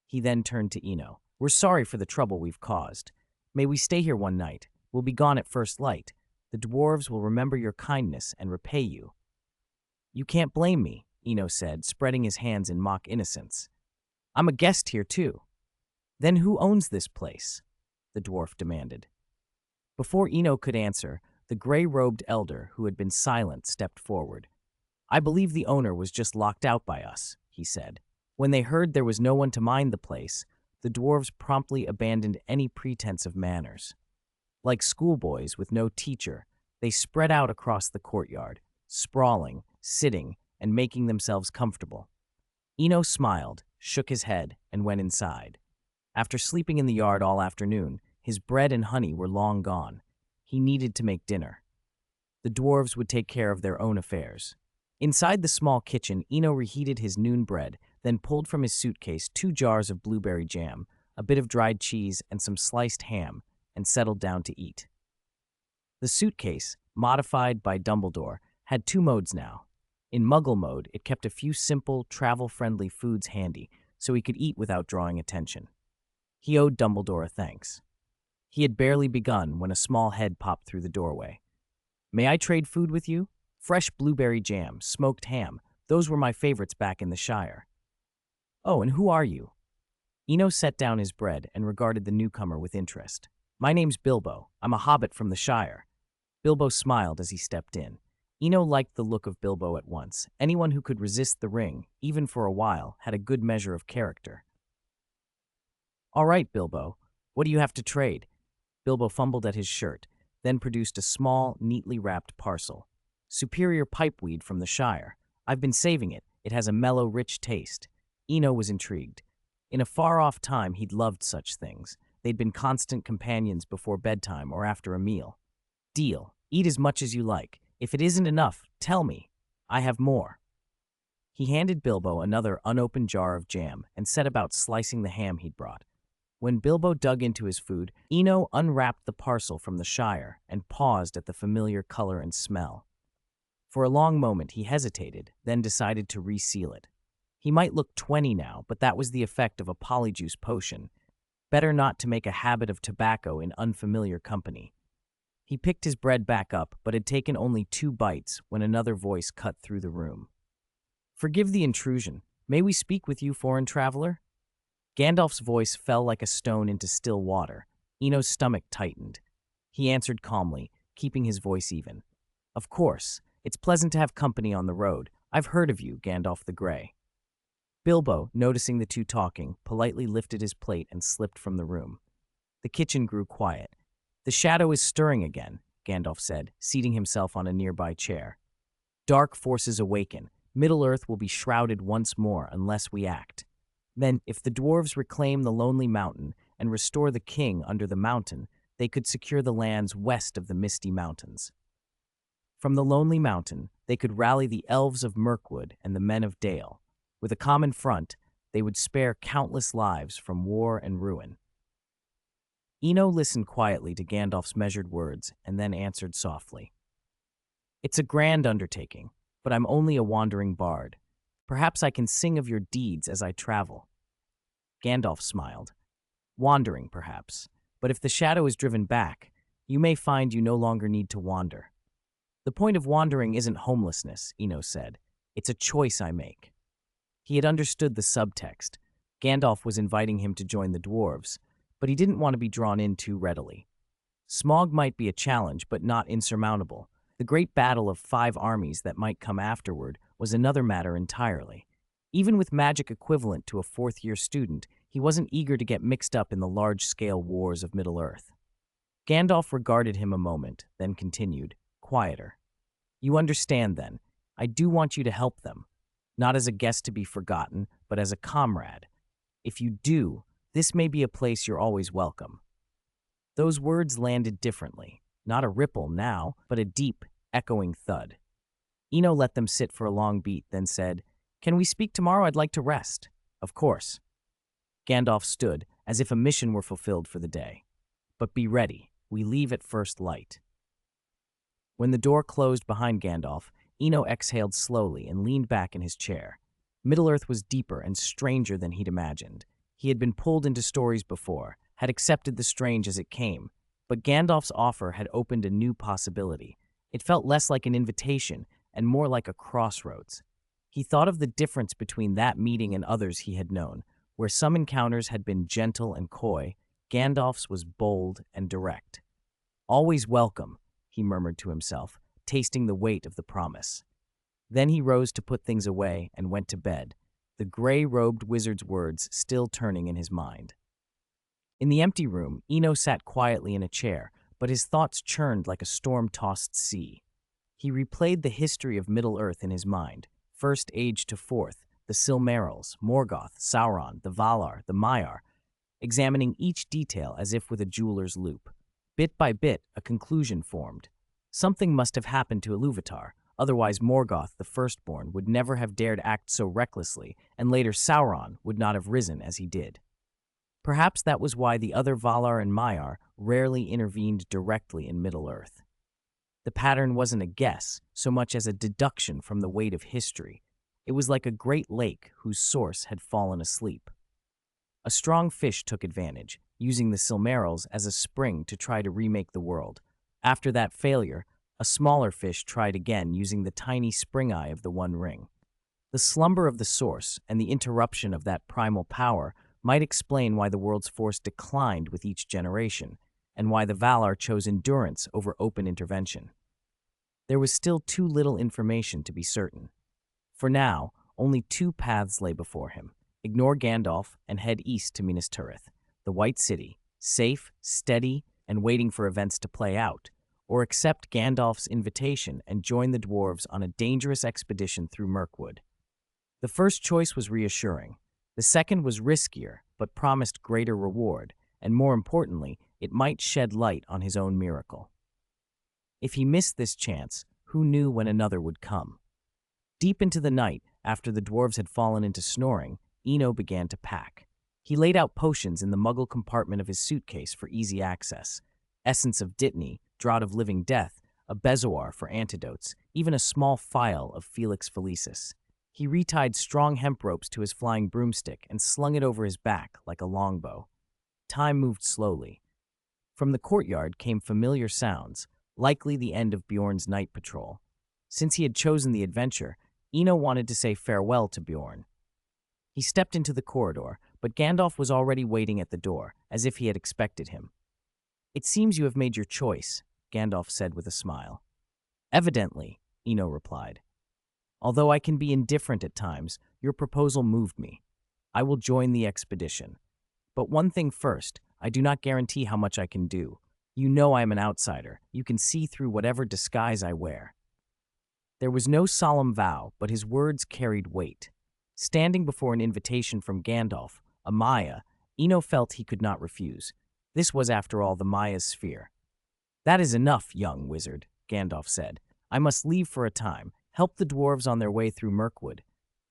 He then turned to Eno. "We're sorry for the trouble we've caused. May we stay here one night? We'll be gone at first light. The dwarves will remember your kindness and repay you." "You can't blame me," Eno said, spreading his hands in mock innocence. "I'm a guest here, too." "Then who owns this place?" the dwarf demanded. Before Eno could answer, the gray-robed elder, who had been silent, stepped forward. "I believe the owner was just locked out by us," he said. When they heard there was no one to mind the place, the dwarves promptly abandoned any pretense of manners. Like schoolboys with no teacher, they spread out across the courtyard, sprawling, sitting, and making themselves comfortable. Eno smiled, shook his head, and went inside. After sleeping in the yard all afternoon, his bread and honey were long gone. He needed to make dinner. The dwarves would take care of their own affairs. Inside the small kitchen, Eno reheated his noon bread, then pulled from his suitcase 2 jars of blueberry jam, a bit of dried cheese, and some sliced ham, and settled down to eat. The suitcase, modified by Dumbledore, had 2 modes now. In Muggle mode, it kept a few simple, travel-friendly foods handy, so he could eat without drawing attention. He owed Dumbledore a thanks. He had barely begun when a small head popped through the doorway. "May I trade food with you? Fresh blueberry jam, smoked ham, those were my favorites back in the Shire." "Oh, and who are you?" Eno set down his bread and regarded the newcomer with interest. "My name's Bilbo. I'm a hobbit from the Shire." Bilbo smiled as he stepped in. Eno liked the look of Bilbo at once. Anyone who could resist the ring, even for a while, had a good measure of character. "All right, Bilbo, what do you have to trade?" Bilbo fumbled at his shirt, then produced a small, neatly wrapped parcel. "Superior pipeweed from the Shire. I've been saving it. It has a mellow, rich taste." Eno was intrigued. In a far-off time, he'd loved such things. They'd been constant companions before bedtime or after a meal. "Deal. Eat as much as you like. If it isn't enough, tell me. I have more." He handed Bilbo another unopened jar of jam and set about slicing the ham he'd brought. When Bilbo dug into his food, Eno unwrapped the parcel from the Shire and paused at the familiar color and smell. For a long moment he hesitated, then decided to reseal it. He might look 20 now, but that was the effect of a polyjuice potion. Better not to make a habit of tobacco in unfamiliar company. He picked his bread back up, but had taken only 2 bites when another voice cut through the room. "Forgive the intrusion. May we speak with you, foreign traveler?" Gandalf's voice fell like a stone into still water. Eno's stomach tightened. He answered calmly, keeping his voice even. "Of course. It's pleasant to have company on the road. I've heard of you, Gandalf the Grey." Bilbo, noticing the two talking, politely lifted his plate and slipped from the room. The kitchen grew quiet. "The shadow is stirring again," Gandalf said, seating himself on a nearby chair. "Dark forces awaken. Middle-earth will be shrouded once more unless we act. Then, if the dwarves reclaim the Lonely Mountain and restore the king under the mountain, they could secure the lands west of the Misty Mountains. From the Lonely Mountain, they could rally the elves of Mirkwood and the men of Dale. With a common front, they would spare countless lives from war and ruin." Eno listened quietly to Gandalf's measured words and then answered softly. "It's a grand undertaking, but I'm only a wandering bard. Perhaps I can sing of your deeds as I travel." Gandalf smiled. "Wandering, perhaps, but if the shadow is driven back, you may find you no longer need to wander." "The point of wandering isn't homelessness," Eno said. "It's a choice I make." He had understood the subtext. Gandalf was inviting him to join the dwarves, but he didn't want to be drawn in too readily. Smaug might be a challenge, but not insurmountable. The great battle of 5 armies that might come afterward was another matter entirely. Even with magic equivalent to a fourth-year student, he wasn't eager to get mixed up in the large-scale wars of Middle-earth. Gandalf regarded him a moment, then continued, quieter. "You understand, then. I do want you to help them. Not as a guest to be forgotten, but as a comrade. If you do, this may be a place you're always welcome." Those words landed differently. Not a ripple now, but a deep, echoing thud. Eno let them sit for a long beat, then said, "Can we speak tomorrow? I'd like to rest." "Of course." Gandalf stood, as if a mission were fulfilled for the day. "But be ready. We leave at first light." When the door closed behind Gandalf, Eno exhaled slowly and leaned back in his chair. Middle-earth was deeper and stranger than he'd imagined. He had been pulled into stories before, had accepted the strange as it came, but Gandalf's offer had opened a new possibility. It felt less like an invitation and more like a crossroads. He thought of the difference between that meeting and others he had known. Where some encounters had been gentle and coy, Gandalf's was bold and direct. "Always welcome," he murmured to himself, tasting the weight of the promise. Then he rose to put things away and went to bed, the gray-robed wizard's words still turning in his mind. In the empty room, Eno sat quietly in a chair, but his thoughts churned like a storm-tossed sea. He replayed the history of Middle-earth in his mind, First Age to Fourth, the Silmarils, Morgoth, Sauron, the Valar, the Maiar, examining each detail as if with a jeweler's loupe. Bit by bit, a conclusion formed. Something must have happened to Ilúvatar, otherwise Morgoth, the Firstborn, would never have dared act so recklessly, and later Sauron would not have risen as he did. Perhaps that was why the other Valar and Maiar rarely intervened directly in Middle-earth. The pattern wasn't a guess, so much as a deduction from the weight of history. It was like a great lake whose source had fallen asleep. A strong fish took advantage, using the Silmarils as a spring to try to remake the world. After that failure, a smaller fish tried again using the tiny spring eye of the One Ring. The slumber of the source and the interruption of that primal power might explain why the world's force declined with each generation, and why the Valar chose endurance over open intervention. There was still too little information to be certain. For now, only 2 paths lay before him. Ignore Gandalf and head east to Minas Tirith, the White City, safe, steady, and waiting for events to play out, or accept Gandalf's invitation and join the dwarves on a dangerous expedition through Mirkwood. The first choice was reassuring. The second was riskier, but promised greater reward, and more importantly, it might shed light on his own miracle. If he missed this chance, who knew when another would come? Deep into the night, after the dwarves had fallen into snoring, Eno began to pack. He laid out potions in the muggle compartment of his suitcase for easy access. Essence of Dittany, Draught of Living Death, a bezoar for antidotes, even a small phial of Felix Felicis. He retied strong hemp ropes to his flying broomstick and slung it over his back like a longbow. Time moved slowly. From the courtyard came familiar sounds, likely the end of Bjorn's night patrol. Since he had chosen the adventure, Eno wanted to say farewell to Bjorn. He stepped into the corridor, but Gandalf was already waiting at the door, as if he had expected him. "It seems you have made your choice," Gandalf said with a smile. "Evidently," Eno replied. Although I can be indifferent at times, your proposal moved me. I will join the expedition. But one thing first, I do not guarantee how much I can do. You know I am an outsider. You can see through whatever disguise I wear." There was no solemn vow, but his words carried weight. Standing before an invitation from Gandalf, a Maya, Eno felt he could not refuse. This was, after all, the Maya's sphere. "That is enough, young wizard," Gandalf said. "I must leave for a time. Help the dwarves on their way through Mirkwood."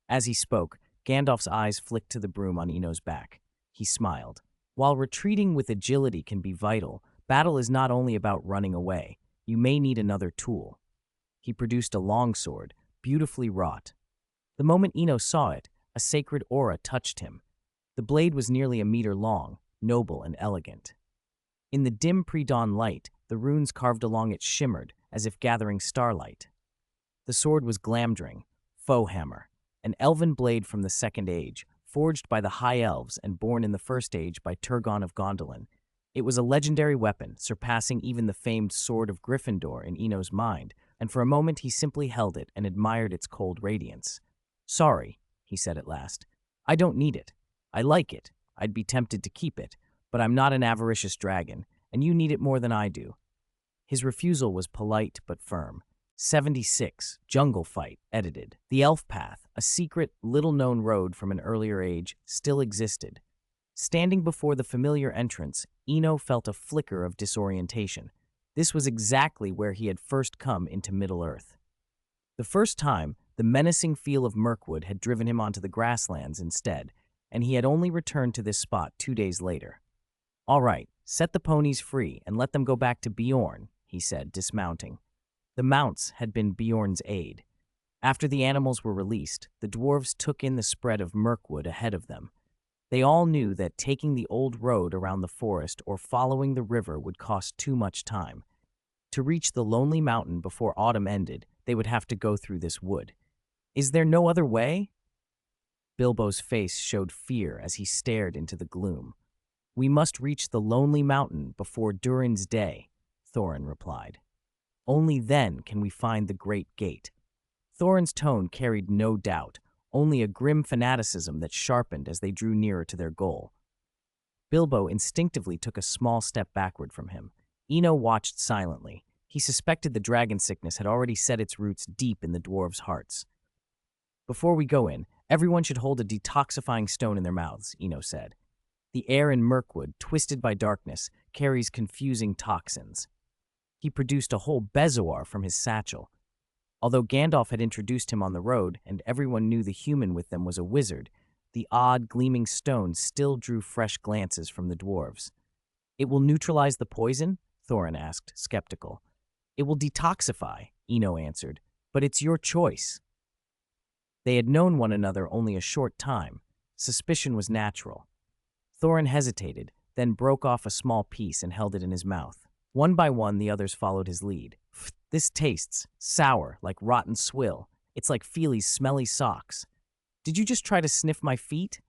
As he spoke, Gandalf's eyes flicked to the broom on Eno's back. He smiled. "While retreating with agility can be vital, battle is not only about running away. You may need another tool." He produced a longsword, beautifully wrought. The moment Eno saw it, a sacred aura touched him. The blade was nearly a meter long, noble and elegant. In the dim pre-dawn light, the runes carved along it shimmered, as if gathering starlight. The sword was Glamdring, Foehammer, an elven blade from the Second Age, forged by the High Elves and born in the First Age by Turgon of Gondolin. It was a legendary weapon, surpassing even the famed Sword of Gryffindor in Eno's mind, and for a moment he simply held it and admired its cold radiance. "Sorry," he said at last. "I don't need it. I like it. I'd be tempted to keep it, but I'm not an avaricious dragon, and you need it more than I do." His refusal was polite but firm. 76. Jungle Fight, edited. The Elf Path, a secret, little-known road from an earlier age, still existed. Standing before the familiar entrance, Eno felt a flicker of disorientation. This was exactly where he had first come into Middle-earth. The first time, the menacing feel of Mirkwood had driven him onto the grasslands instead, and he had only returned to this spot 2 days later. "All right, set the ponies free and let them go back to Bjorn," he said, dismounting. The mounts had been Bjorn's aid. After the animals were released, the dwarves took in the spread of Mirkwood ahead of them. They all knew that taking the old road around the forest or following the river would cost too much time. To reach the lonely mountain before autumn ended, they would have to go through this wood. "Is there no other way?" Bilbo's face showed fear as he stared into the gloom. "We must reach the lonely mountain before Durin's Day," Thorin replied. "Only then can we find the Great Gate." Thorin's tone carried no doubt, only a grim fanaticism that sharpened as they drew nearer to their goal. Bilbo instinctively took a small step backward from him. Eno watched silently. He suspected the dragon sickness had already set its roots deep in the dwarves' hearts. "Before we go in, everyone should hold a detoxifying stone in their mouths," Eno said. "The air in Mirkwood, twisted by darkness, carries confusing toxins." He produced a whole bezoar from his satchel. Although Gandalf had introduced him on the road, and everyone knew the human with them was a wizard, the odd, gleaming stone still drew fresh glances from the dwarves. "It will neutralize the poison?" Thorin asked, skeptical. "It will detoxify," Eno answered, "but it's your choice." They had known one another only a short time. Suspicion was natural. Thorin hesitated, then broke off a small piece and held it in his mouth. One by one, the others followed his lead. "This tastes sour, like rotten swill. It's like Feely's smelly socks. Did you just try to sniff my feet?"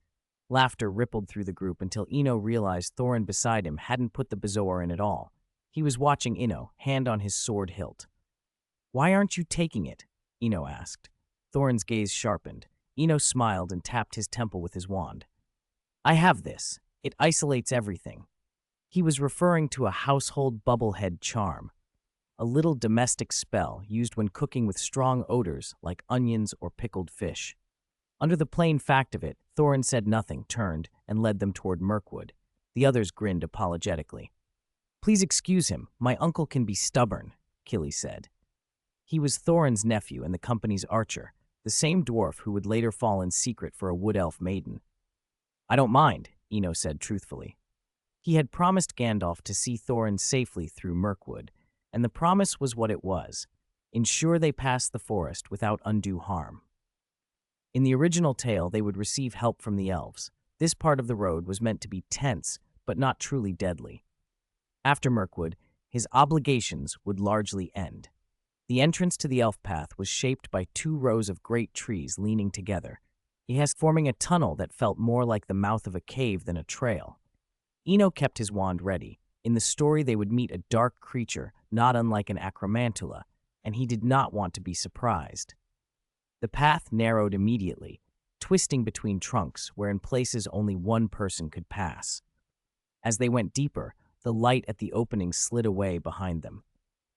Laughter rippled through the group until Eno realized Thorin beside him hadn't put the bezoar in at all. He was watching Eno, hand on his sword hilt. "Why aren't you taking it?" Eno asked. Thorin's gaze sharpened. Eno smiled and tapped his temple with his wand. "I have this. It isolates everything." He was referring to a household bubblehead charm, a little domestic spell used when cooking with strong odors like onions or pickled fish. Under the plain fact of it, Thorin said nothing, turned, and led them toward Mirkwood. The others grinned apologetically. "Please excuse him, my uncle can be stubborn," Killy said. He was Thorin's nephew and the company's archer, the same dwarf who would later fall in secret for a wood elf maiden. "I don't mind," Eno said truthfully. He had promised Gandalf to see Thorin safely through Mirkwood, and the promise was what it was: ensure they passed the forest without undue harm. In the original tale, they would receive help from the elves. This part of the road was meant to be tense, but not truly deadly. After Mirkwood, his obligations would largely end. The entrance to the elf path was shaped by 2 rows of great trees leaning together, forming a tunnel that felt more like the mouth of a cave than a trail. Eno kept his wand ready. In the story, they would meet a dark creature, not unlike an acromantula, and he did not want to be surprised. The path narrowed immediately, twisting between trunks where in places only one person could pass. As they went deeper, the light at the opening slid away behind them.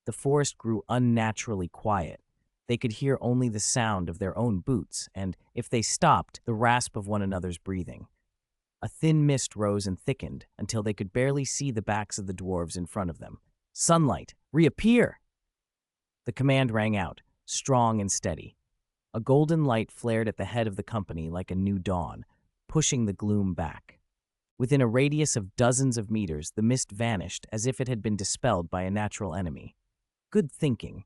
The forest grew unnaturally quiet. They could hear only the sound of their own boots and, if they stopped, the rasp of one another's breathing. A thin mist rose and thickened until they could barely see the backs of the dwarves in front of them. "Sunlight, reappear!" The command rang out, strong and steady. A golden light flared at the head of the company like a new dawn, pushing the gloom back. Within a radius of dozens of meters, the mist vanished as if it had been dispelled by a natural enemy. "Good thinking.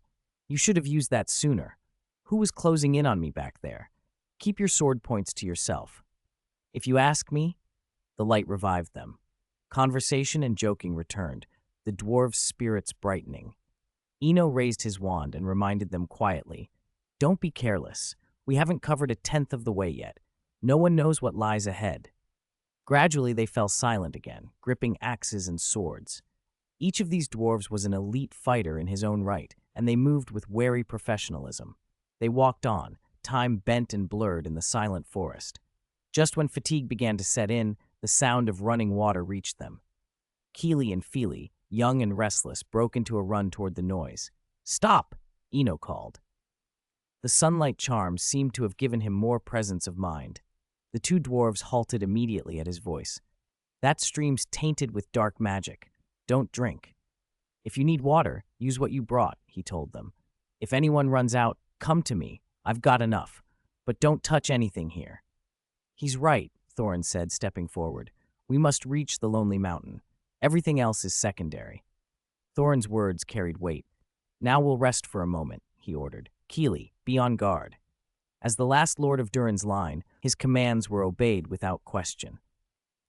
You should have used that sooner. Who was closing in on me back there? Keep your sword points to yourself. If you ask me," the light revived them. Conversation and joking returned, the dwarves' spirits brightening. Eno raised his wand and reminded them quietly, "Don't be careless. We haven't covered a tenth of the way yet. No one knows what lies ahead." Gradually, they fell silent again, gripping axes and swords. Each of these dwarves was an elite fighter in his own right, and they moved with wary professionalism. They walked on, time bent and blurred in the silent forest. Just when fatigue began to set in, the sound of running water reached them. Keely and Feely, young and restless, broke into a run toward the noise. "Stop!" Eno called. The sunlight charm seemed to have given him more presence of mind. The two dwarves halted immediately at his voice. "That stream's tainted with dark magic. Don't drink. If you need water, use what you brought," he told them. "If anyone runs out, come to me. I've got enough. But don't touch anything here." "He's right," Thorin said, stepping forward. "We must reach the Lonely Mountain. Everything else is secondary." Thorin's words carried weight. "Now we'll rest for a moment," he ordered. "Keely, be on guard." As the last lord of Durin's line, his commands were obeyed without question.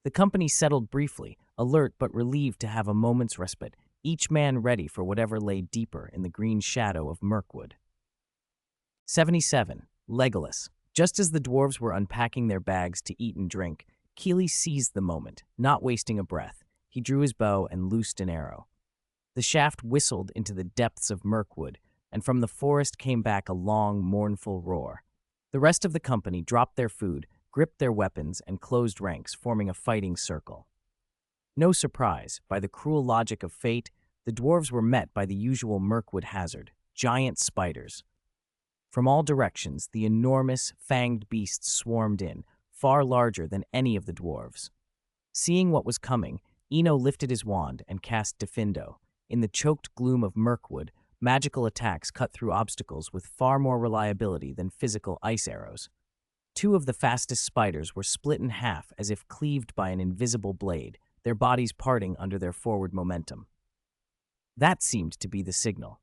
The company settled briefly, alert but relieved to have a moment's respite, each man ready for whatever lay deeper in the green shadow of Mirkwood. 77. Legolas. Just as the dwarves were unpacking their bags to eat and drink, Keely seized the moment, not wasting a breath. He drew his bow and loosed an arrow. The shaft whistled into the depths of Mirkwood, and from the forest came back a long, mournful roar. The rest of the company dropped their food, gripped their weapons, and closed ranks, forming a fighting circle. No surprise, by the cruel logic of fate, the dwarves were met by the usual Mirkwood hazard, giant spiders. From all directions, the enormous, fanged beasts swarmed in, far larger than any of the dwarves. Seeing what was coming, Eno lifted his wand and cast Diffindo. In the choked gloom of Mirkwood, magical attacks cut through obstacles with far more reliability than physical ice arrows. Two of the fastest spiders were split in half as if cleaved by an invisible blade, their bodies parting under their forward momentum. That seemed to be the signal.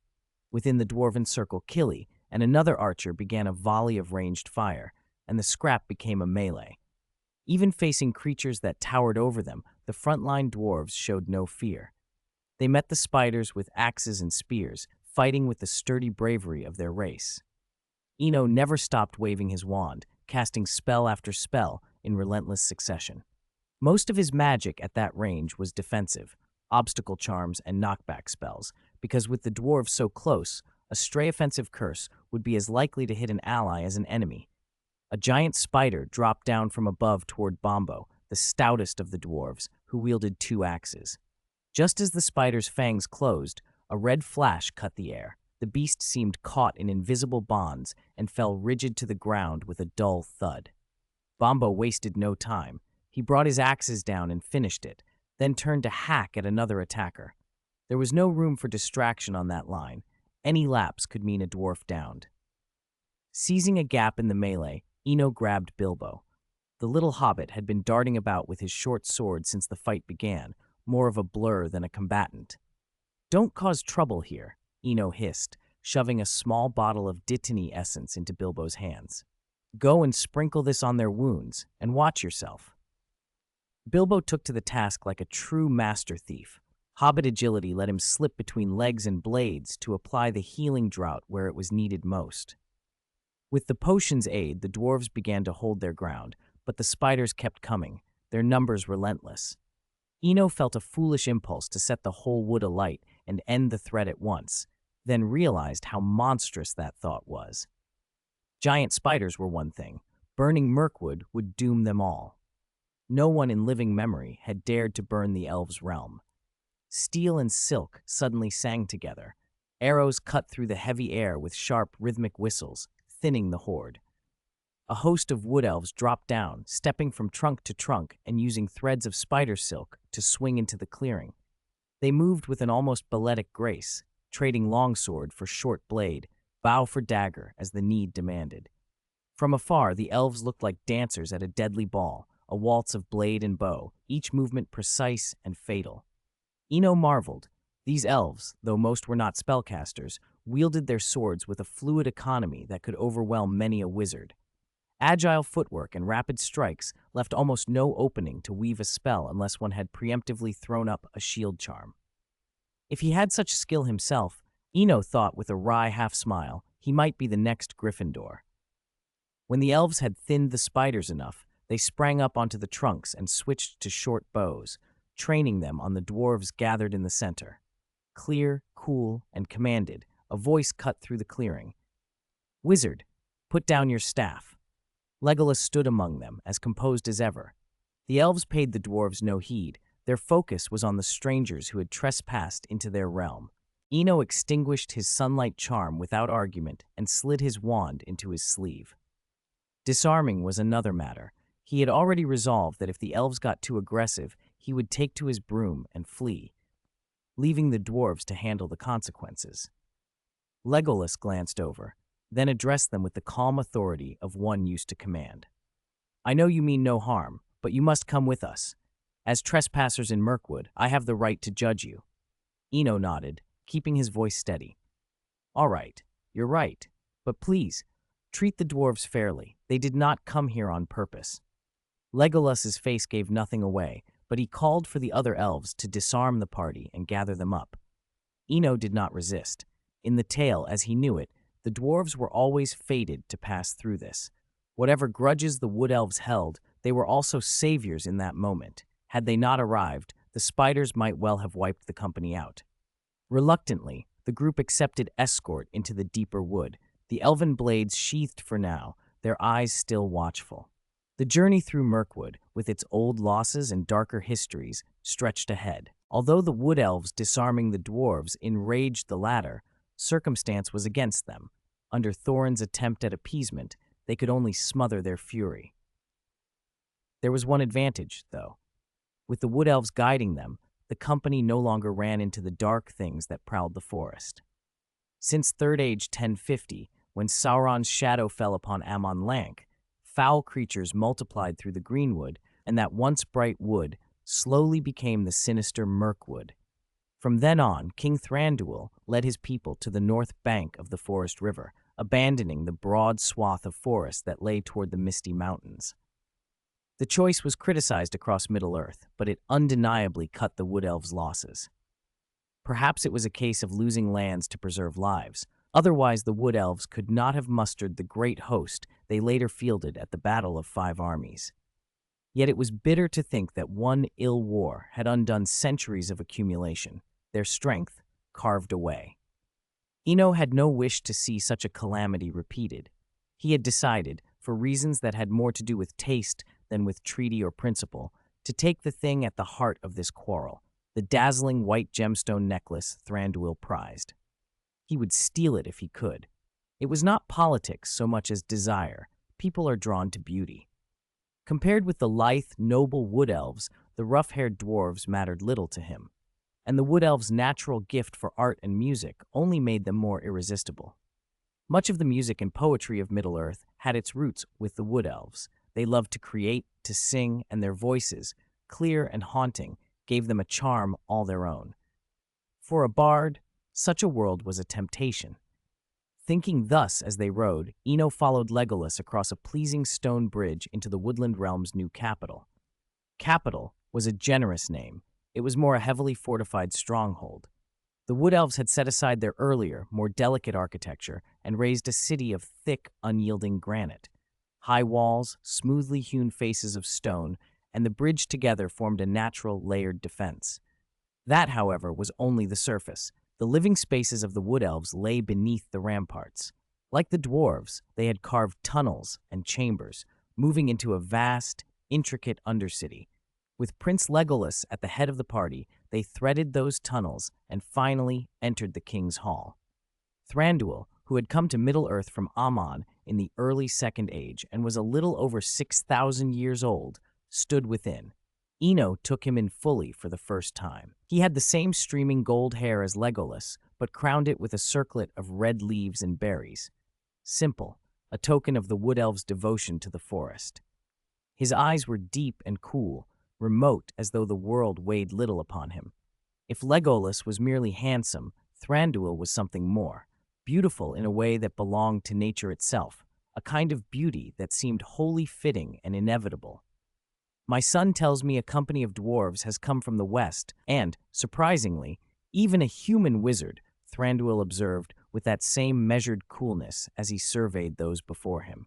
Within the dwarven circle, Killy and another archer began a volley of ranged fire, and the scrap became a melee. Even facing creatures that towered over them, the frontline dwarves showed no fear. They met the spiders with axes and spears, fighting with the sturdy bravery of their race. Eno never stopped waving his wand, casting spell after spell in relentless succession. Most of his magic at that range was defensive, obstacle charms and knockback spells, because with the dwarves so close, a stray offensive curse would be as likely to hit an ally as an enemy. A giant spider dropped down from above toward Bombo, the stoutest of the dwarves, who wielded two axes. Just as the spider's fangs closed, a red flash cut the air. The beast seemed caught in invisible bonds and fell rigid to the ground with a dull thud. Bombo wasted no time. He brought his axes down and finished it, then turned to hack at another attacker. There was no room for distraction on that line. Any lapse could mean a dwarf downed. Seizing a gap in the melee, Eno grabbed Bilbo. The little hobbit had been darting about with his short sword since the fight began, more of a blur than a combatant. "Don't cause trouble here," Eno hissed, shoving a small bottle of Dittany essence into Bilbo's hands. "Go and sprinkle this on their wounds, and watch yourself." Bilbo took to the task like a true master thief. Hobbit agility let him slip between legs and blades to apply the healing draught where it was needed most. With the potion's aid, the dwarves began to hold their ground, but the spiders kept coming, their numbers relentless. Eno felt a foolish impulse to set the whole wood alight and end the threat at once, then realized how monstrous that thought was. Giant spiders were one thing. Burning Mirkwood would doom them all. No one in living memory had dared to burn the elves' realm. Steel and silk suddenly sang together. Arrows cut through the heavy air with sharp, rhythmic whistles, thinning the horde. A host of wood elves dropped down, stepping from trunk to trunk and using threads of spider silk to swing into the clearing. They moved with an almost balletic grace, trading longsword for short blade, bow for dagger as the need demanded. From afar, the elves looked like dancers at a deadly ball, a waltz of blade and bow, each movement precise and fatal. Eno marveled. These elves, though most were not spellcasters, wielded their swords with a fluid economy that could overwhelm many a wizard. Agile footwork and rapid strikes left almost no opening to weave a spell unless one had preemptively thrown up a shield charm. If he had such skill himself, Eno thought with a wry half-smile, he might be the next Gryffindor. When the elves had thinned the spiders enough, they sprang up onto the trunks and switched to short bows, training them on the dwarves gathered in the center. Clear, cool, and commanded, a voice cut through the clearing. "Wizard, put down your staff." Legolas stood among them, as composed as ever. The elves paid the dwarves no heed. Their focus was on the strangers who had trespassed into their realm. Eno extinguished his sunlight charm without argument and slid his wand into his sleeve. Disarming was another matter. He had already resolved that if the elves got too aggressive, he would take to his broom and flee, leaving the dwarves to handle the consequences. Legolas glanced over, then addressed them with the calm authority of one used to command. "I know you mean no harm, but you must come with us. As trespassers in Mirkwood, I have the right to judge you." Eno nodded, keeping his voice steady. "All right, you're right, but please, treat the dwarves fairly. They did not come here on purpose." Legolas's face gave nothing away, but he called for the other elves to disarm the party and gather them up. Eno did not resist. In the tale, as he knew it, the dwarves were always fated to pass through this. Whatever grudges the wood elves held, they were also saviors in that moment. Had they not arrived, the spiders might well have wiped the company out. Reluctantly, the group accepted escort into the deeper wood, the elven blades sheathed for now, their eyes still watchful. The journey through Mirkwood, with its old losses and darker histories, stretched ahead. Although the wood elves disarming the dwarves enraged the latter, circumstance was against them. Under Thorin's attempt at appeasement, they could only smother their fury. There was one advantage, though. With the wood elves guiding them, the company no longer ran into the dark things that prowled the forest. Since Third Age 1050, when Sauron's shadow fell upon Amon Lank, foul creatures multiplied through the greenwood, and that once bright wood slowly became the sinister Mirkwood. From then on, King Thranduil led his people to the north bank of the Forest River, abandoning the broad swath of forest that lay toward the misty mountains. The choice was criticized across Middle-earth, but it undeniably cut the wood elves' losses. Perhaps it was a case of losing lands to preserve lives. Otherwise, the wood elves could not have mustered the great host they later fielded at the Battle of Five Armies. Yet it was bitter to think that one ill war had undone centuries of accumulation, their strength carved away. Eno had no wish to see such a calamity repeated. He had decided, for reasons that had more to do with taste than with treaty or principle, to take the thing at the heart of this quarrel, the dazzling white gemstone necklace Thranduil prized. He would steal it if he could. It was not politics so much as desire. People are drawn to beauty. Compared with the lithe, noble wood elves, the rough-haired dwarves mattered little to him, and the wood elves' natural gift for art and music only made them more irresistible. Much of the music and poetry of Middle-earth had its roots with the wood elves. They loved to create, to sing, and their voices, clear and haunting, gave them a charm all their own. For a bard, such a world was a temptation. Thinking thus as they rode, Eno followed Legolas across a pleasing stone bridge into the woodland realm's new capital. Capital was a generous name. It was more a heavily fortified stronghold. The wood elves had set aside their earlier, more delicate architecture and raised a city of thick, unyielding granite. High walls, smoothly hewn faces of stone, and the bridge together formed a natural, layered defense. That, however, was only the surface. The living spaces of the wood elves lay beneath the ramparts. Like the dwarves, they had carved tunnels and chambers, moving into a vast, intricate undercity. With Prince Legolas at the head of the party, they threaded those tunnels and finally entered the king's hall. Thranduil, who had come to Middle-earth from Aman in the early Second Age and was a little over 6,000 years old, stood within. Eno took him in fully for the first time. He had the same streaming gold hair as Legolas, but crowned it with a circlet of red leaves and berries. Simple, a token of the wood elves' devotion to the forest. His eyes were deep and cool, remote as though the world weighed little upon him. If Legolas was merely handsome, Thranduil was something more, beautiful in a way that belonged to nature itself, a kind of beauty that seemed wholly fitting and inevitable. My son tells me a company of dwarves has come from the west, and, surprisingly, even a human wizard, Thranduil observed with that same measured coolness as he surveyed those before him.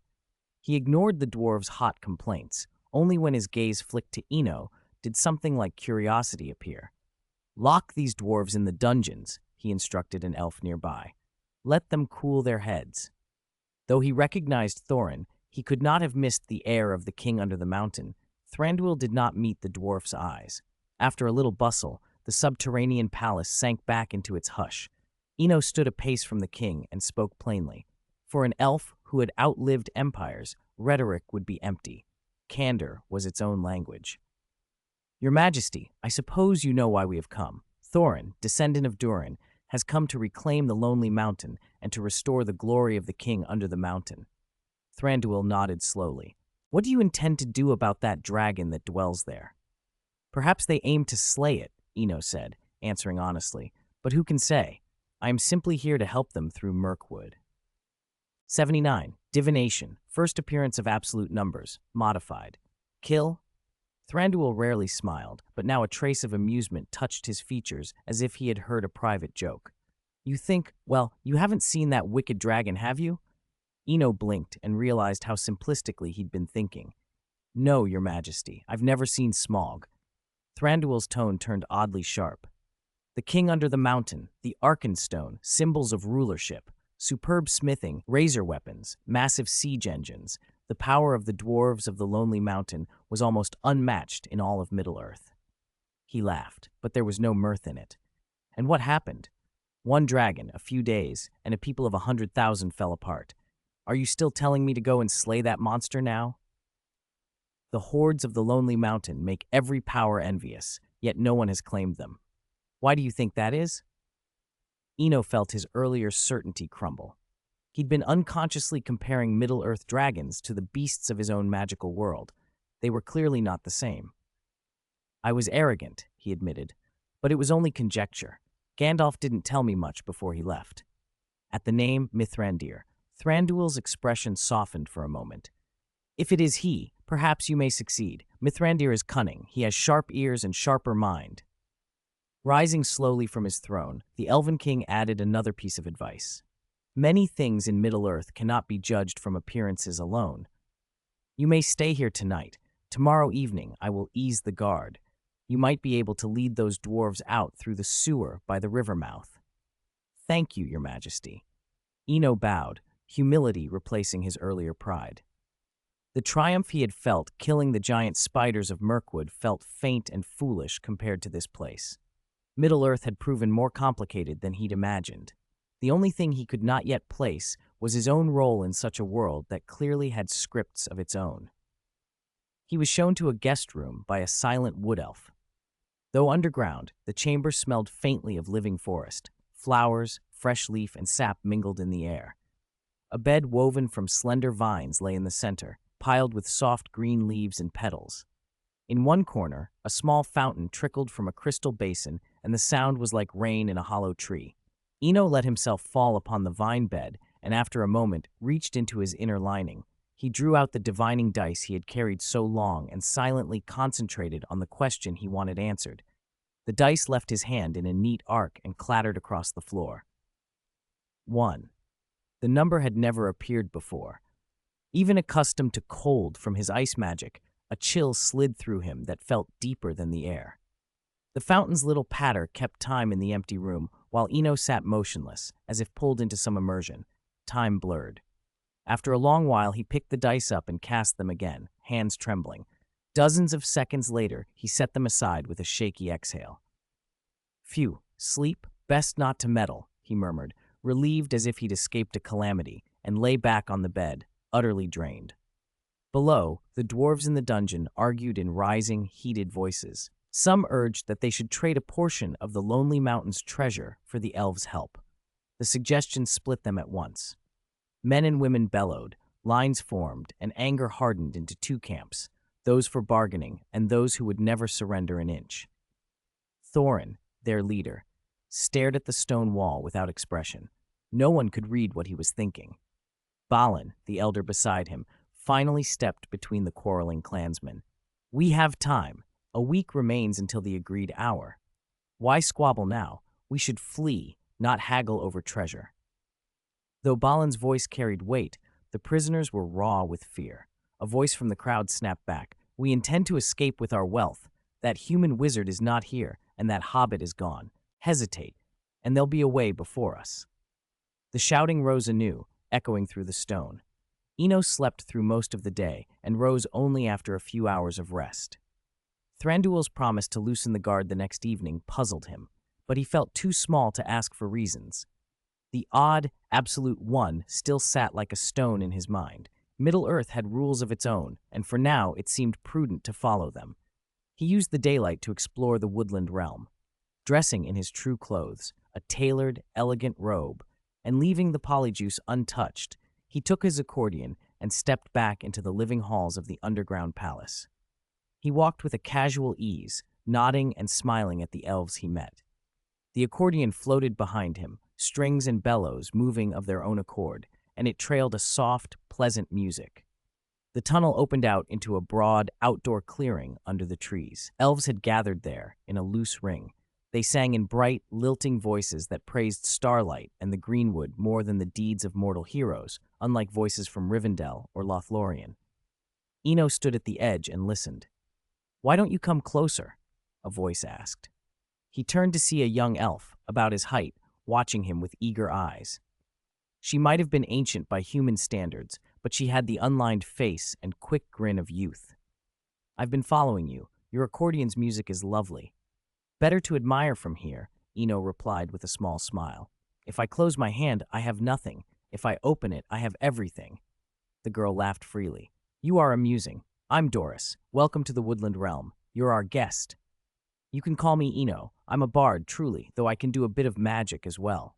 He ignored the dwarves' hot complaints. Only when his gaze flicked to Eno did something like curiosity appear. "Lock these dwarves in the dungeons," he instructed an elf nearby. "Let them cool their heads." Though he recognized Thorin, he could not have missed the air of the king under the mountain. Thranduil did not meet the dwarf's eyes. After a little bustle, the subterranean palace sank back into its hush. Eno stood a pace from the king and spoke plainly. For an elf who had outlived empires, rhetoric would be empty. Candor was its own language. "Your Majesty, I suppose you know why we have come. Thorin, descendant of Durin, has come to reclaim the Lonely Mountain and to restore the glory of the king under the mountain." Thranduil nodded slowly. "What do you intend to do about that dragon that dwells there?" "Perhaps they aim to slay it," Eno said, answering honestly. "But who can say? I am simply here to help them through Mirkwood." 79. Divination. First appearance of absolute numbers. Modified. Kill. Thranduil rarely smiled, but now a trace of amusement touched his features as if he had heard a private joke. "You think, well, you haven't seen that wicked dragon, have you?" Eno blinked and realized how simplistically he'd been thinking. "No, Your Majesty, I've never seen Smaug." Thranduil's tone turned oddly sharp. "The king under the mountain, the Arkenstone, symbols of rulership, superb smithing, razor weapons, massive siege engines. The power of the dwarves of the Lonely Mountain was almost unmatched in all of Middle-earth." He laughed, but there was no mirth in it. "And what happened? One dragon, a few days, and a people of 100,000 fell apart. Are you still telling me to go and slay that monster now?" "The hordes of the Lonely Mountain make every power envious, yet no one has claimed them. Why do you think that is?" Eno felt his earlier certainty crumble. He'd been unconsciously comparing Middle-earth dragons to the beasts of his own magical world. They were clearly not the same. "I was arrogant," he admitted, "but it was only conjecture. Gandalf didn't tell me much before he left." At the name Mithrandir, Thranduil's expression softened for a moment. "If it is he, perhaps you may succeed. Mithrandir is cunning. He has sharp ears and sharper mind." Rising slowly from his throne, the Elven King added another piece of advice. "Many things in Middle-earth cannot be judged from appearances alone. You may stay here tonight. Tomorrow evening I will ease the guard. You might be able to lead those dwarves out through the sewer by the river mouth." "Thank you, Your Majesty." Eno bowed, humility replacing his earlier pride. The triumph he had felt killing the giant spiders of Mirkwood felt faint and foolish compared to this place. Middle-earth had proven more complicated than he'd imagined. The only thing he could not yet place was his own role in such a world that clearly had scripts of its own. He was shown to a guest room by a silent wood elf. Though underground, the chamber smelled faintly of living forest. Flowers, fresh leaf, and sap mingled in the air. A bed woven from slender vines lay in the center, piled with soft green leaves and petals. In one corner, a small fountain trickled from a crystal basin, and the sound was like rain in a hollow tree. Eno let himself fall upon the vine bed, and after a moment reached into his inner lining. He drew out the divining dice he had carried so long and silently concentrated on the question he wanted answered. The dice left his hand in a neat arc and clattered across the floor. 1. The number had never appeared before. Even accustomed to cold from his ice magic, a chill slid through him that felt deeper than the air. The fountain's little patter kept time in the empty room, while Eno sat motionless, as if pulled into some immersion. time blurred. After a long while, he picked the dice up and cast them again, hands trembling. Dozens of seconds later, he set them aside with a shaky exhale. Phew, sleep, best not to meddle, he murmured, relieved as if he'd escaped a calamity, and lay back on the bed, utterly drained. Below, the dwarves in the dungeon argued in rising, heated voices. Some urged that they should trade a portion of the Lonely Mountain's treasure for the elves' help. The suggestion split them at once. Men and women bellowed, lines formed, and anger hardened into two camps, those for bargaining and those who would never surrender an inch. Thorin, their leader, stared at the stone wall without expression. No one could read what he was thinking. Balin, the elder beside him, finally stepped between the quarreling clansmen. "We have time. A week remains until the agreed hour. Why squabble now? We should flee, not haggle over treasure." Though Balin's voice carried weight, the prisoners were raw with fear. A voice from the crowd snapped back. "We intend to escape with our wealth. That human wizard is not here, and that hobbit is gone. Hesitate, and they'll be away before us." The shouting rose anew, echoing through the stone. Eno slept through most of the day and rose only after a few hours of rest. Thranduil's promise to loosen the guard the next evening puzzled him, but he felt too small to ask for reasons. The odd, absolute one still sat like a stone in his mind. Middle-earth had rules of its own, and for now it seemed prudent to follow them. He used the daylight to explore the woodland realm. Dressing in his true clothes, a tailored, elegant robe, and leaving the polyjuice untouched, he took his accordion and stepped back into the living halls of the underground palace. He walked with a casual ease, nodding and smiling at the elves he met. The accordion floated behind him, strings and bellows moving of their own accord, and it trailed a soft, pleasant music. The tunnel opened out into a broad, outdoor clearing under the trees. Elves had gathered there, in a loose ring. They sang in bright, lilting voices that praised starlight and the greenwood more than the deeds of mortal heroes, unlike voices from Rivendell or Lothlorien. Eno stood at the edge and listened. "Why don't you come closer?" a voice asked. He turned to see a young elf, about his height, watching him with eager eyes. She might have been ancient by human standards, but she had the unlined face and quick grin of youth. "I've been following you. Your accordion's music is lovely." "Better to admire from here," Eno replied with a small smile. "If I close my hand, I have nothing. If I open it, I have everything." The girl laughed freely. "You are amusing. I'm Doris. Welcome to the Woodland Realm. You're our guest." "You can call me Eno. I'm a bard, truly, though I can do a bit of magic as well."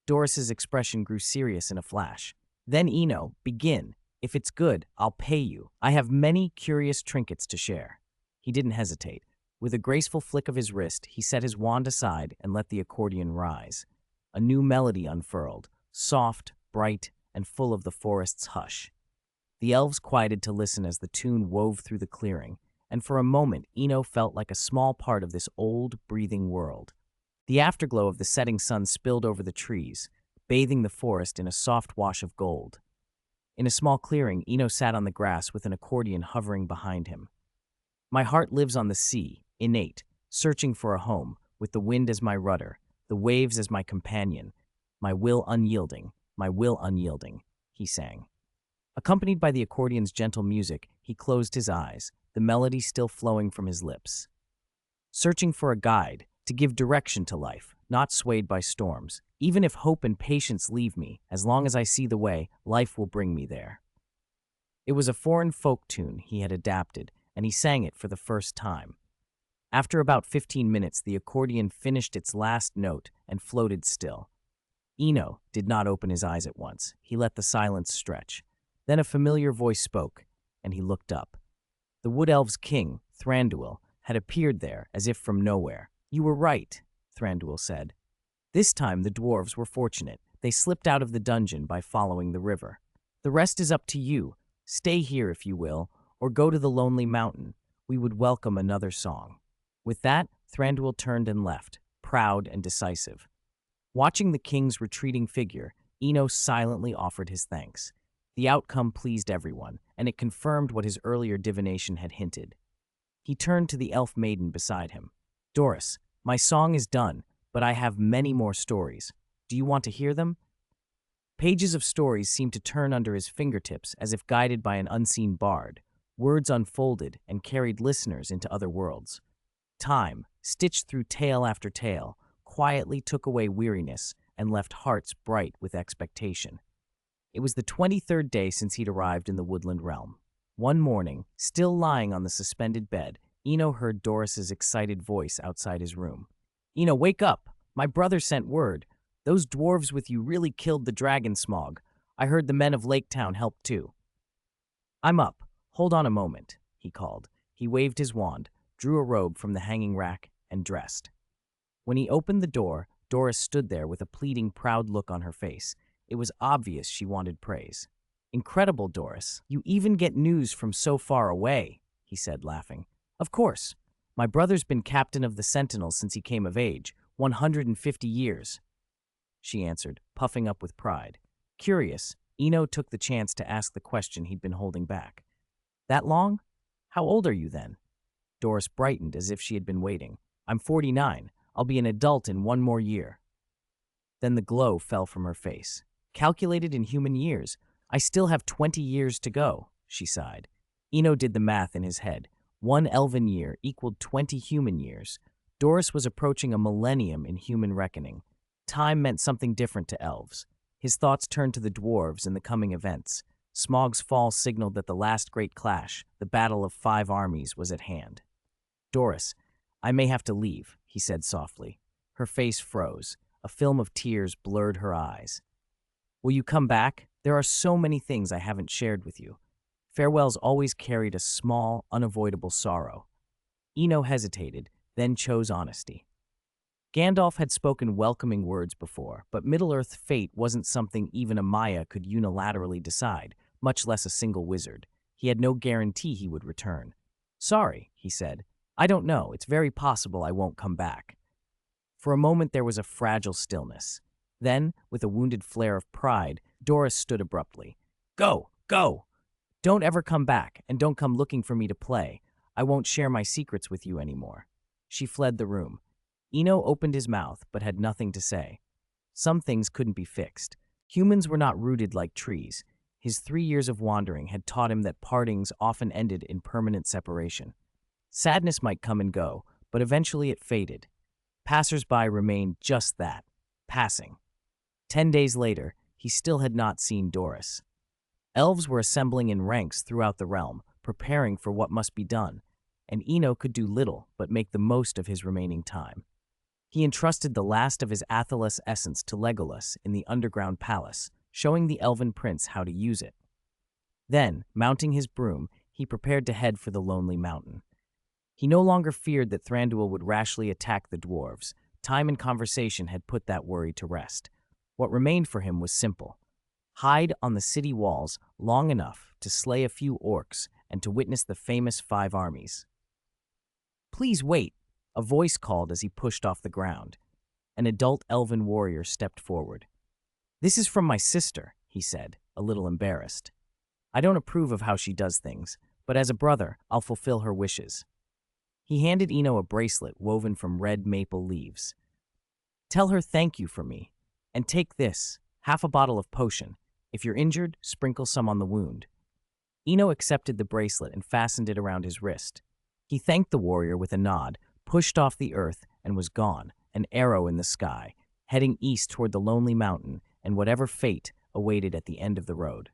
Doris's expression grew serious in a flash. "Then Eno, begin. If it's good, I'll pay you. I have many curious trinkets to share." He didn't hesitate. With a graceful flick of his wrist, he set his wand aside and let the accordion rise. A new melody unfurled, soft, bright, and full of the forest's hush. The elves quieted to listen as the tune wove through the clearing, and for a moment Eno felt like a small part of this old, breathing world. The afterglow of the setting sun spilled over the trees, bathing the forest in a soft wash of gold. In a small clearing, Eno sat on the grass with an accordion hovering behind him. "My heart lives on the sea, innate, searching for a home, with the wind as my rudder, the waves as my companion, my will unyielding, he sang. Accompanied by the accordion's gentle music, he closed his eyes, the melody still flowing from his lips. "Searching for a guide, to give direction to life, not swayed by storms. Even if hope and patience leave me, as long as I see the way, life will bring me there." It was a foreign folk tune he had adapted, and he sang it for the first time. After about 15 minutes, the accordion finished its last note and floated still. Eno did not open his eyes at once. He let the silence stretch. Then a familiar voice spoke, and he looked up. The Wood Elves' king, Thranduil, had appeared there as if from nowhere. "You were right," Thranduil said. This time the dwarves were fortunate. They slipped out of the dungeon by following the river. "The rest is up to you. Stay here if you will, or go to the Lonely Mountain. We would welcome another song." With that, Thranduil turned and left, proud and decisive. Watching the king's retreating figure, Eno silently offered his thanks. The outcome pleased everyone, and it confirmed what his earlier divination had hinted. He turned to the elf maiden beside him. "Doris, my song is done, but I have many more stories. Do you want to hear them?" Pages of stories seemed to turn under his fingertips as if guided by an unseen bard. Words unfolded and carried listeners into other worlds. Time, stitched through tale after tale, quietly took away weariness and left hearts bright with expectation. It was the 23rd day since he'd arrived in the woodland realm. One morning, still lying on the suspended bed, Eno heard Doris's excited voice outside his room. "Eno, wake up! My brother sent word. Those dwarves with you really killed the dragon Smog. I heard the men of Lake Town helped too." "I'm up. Hold on a moment," he called. He waved his wand, drew a robe from the hanging rack, and dressed. When he opened the door, Doris stood there with a pleading, proud look on her face. It was obvious she wanted praise. "Incredible, Doris. You even get news from so far away," he said, laughing. "Of course. My brother's been captain of the Sentinels since he came of age, 150 years. She answered, puffing up with pride. Curious, Eno took the chance to ask the question he'd been holding back. "That long? How old are you then?" Doris brightened as if she had been waiting. "I'm 49. I'll be an adult in one more year." Then the glow fell from her face. "Calculated in human years, I still have 20 years to go," she sighed. Eno did the math in his head. 1 elven year equaled 20 human years. Doris was approaching a millennium in human reckoning. Time meant something different to elves. His thoughts turned to the dwarves and the coming events. Smog's fall signaled that the last great clash, the battle of 5 armies, was at hand. "Doris, I may have to leave," he said softly. Her face froze. A film of tears blurred her eyes. "Will you come back? There are so many things I haven't shared with you." Farewells always carried a small, unavoidable sorrow. Eno hesitated, then chose honesty. Gandalf had spoken welcoming words before, but Middle-earth fate wasn't something even a Maya could unilaterally decide, much less a single wizard. He had no guarantee he would return. "Sorry," he said. "I don't know. It's very possible I won't come back." For a moment there was a fragile stillness. Then, with a wounded flare of pride, Doris stood abruptly. "Go! Go! Don't ever come back, and don't come looking for me to play. I won't share my secrets with you anymore." She fled the room. Eno opened his mouth, but had nothing to say. Some things couldn't be fixed. Humans were not rooted like trees. His 3 years of wandering had taught him that partings often ended in permanent separation. Sadness might come and go, but eventually it faded. Passers-by remained just that, passing. 10 days later, he still had not seen Doris. Elves were assembling in ranks throughout the realm, preparing for what must be done, and Eno could do little but make the most of his remaining time. He entrusted the last of his Athelas essence to Legolas in the underground palace, showing the elven prince how to use it. Then, mounting his broom, he prepared to head for the lonely mountain. He no longer feared that Thranduil would rashly attack the dwarves. Time and conversation had put that worry to rest. What remained for him was simple. Hide on the city walls long enough to slay a few orcs and to witness the famous 5 armies. "Please wait," a voice called as he pushed off the ground. An adult elven warrior stepped forward. "This is from my sister," he said, a little embarrassed. "I don't approve of how she does things, but as a brother, I'll fulfill her wishes." He handed Eno a bracelet woven from red maple leaves. "Tell her thank you for me. And take this, half a bottle of potion. If you're injured, sprinkle some on the wound." Eno accepted the bracelet and fastened it around his wrist. He thanked the warrior with a nod, pushed off the earth, and was gone, an arrow in the sky, heading east toward the lonely mountain and whatever fate awaited at the end of the road.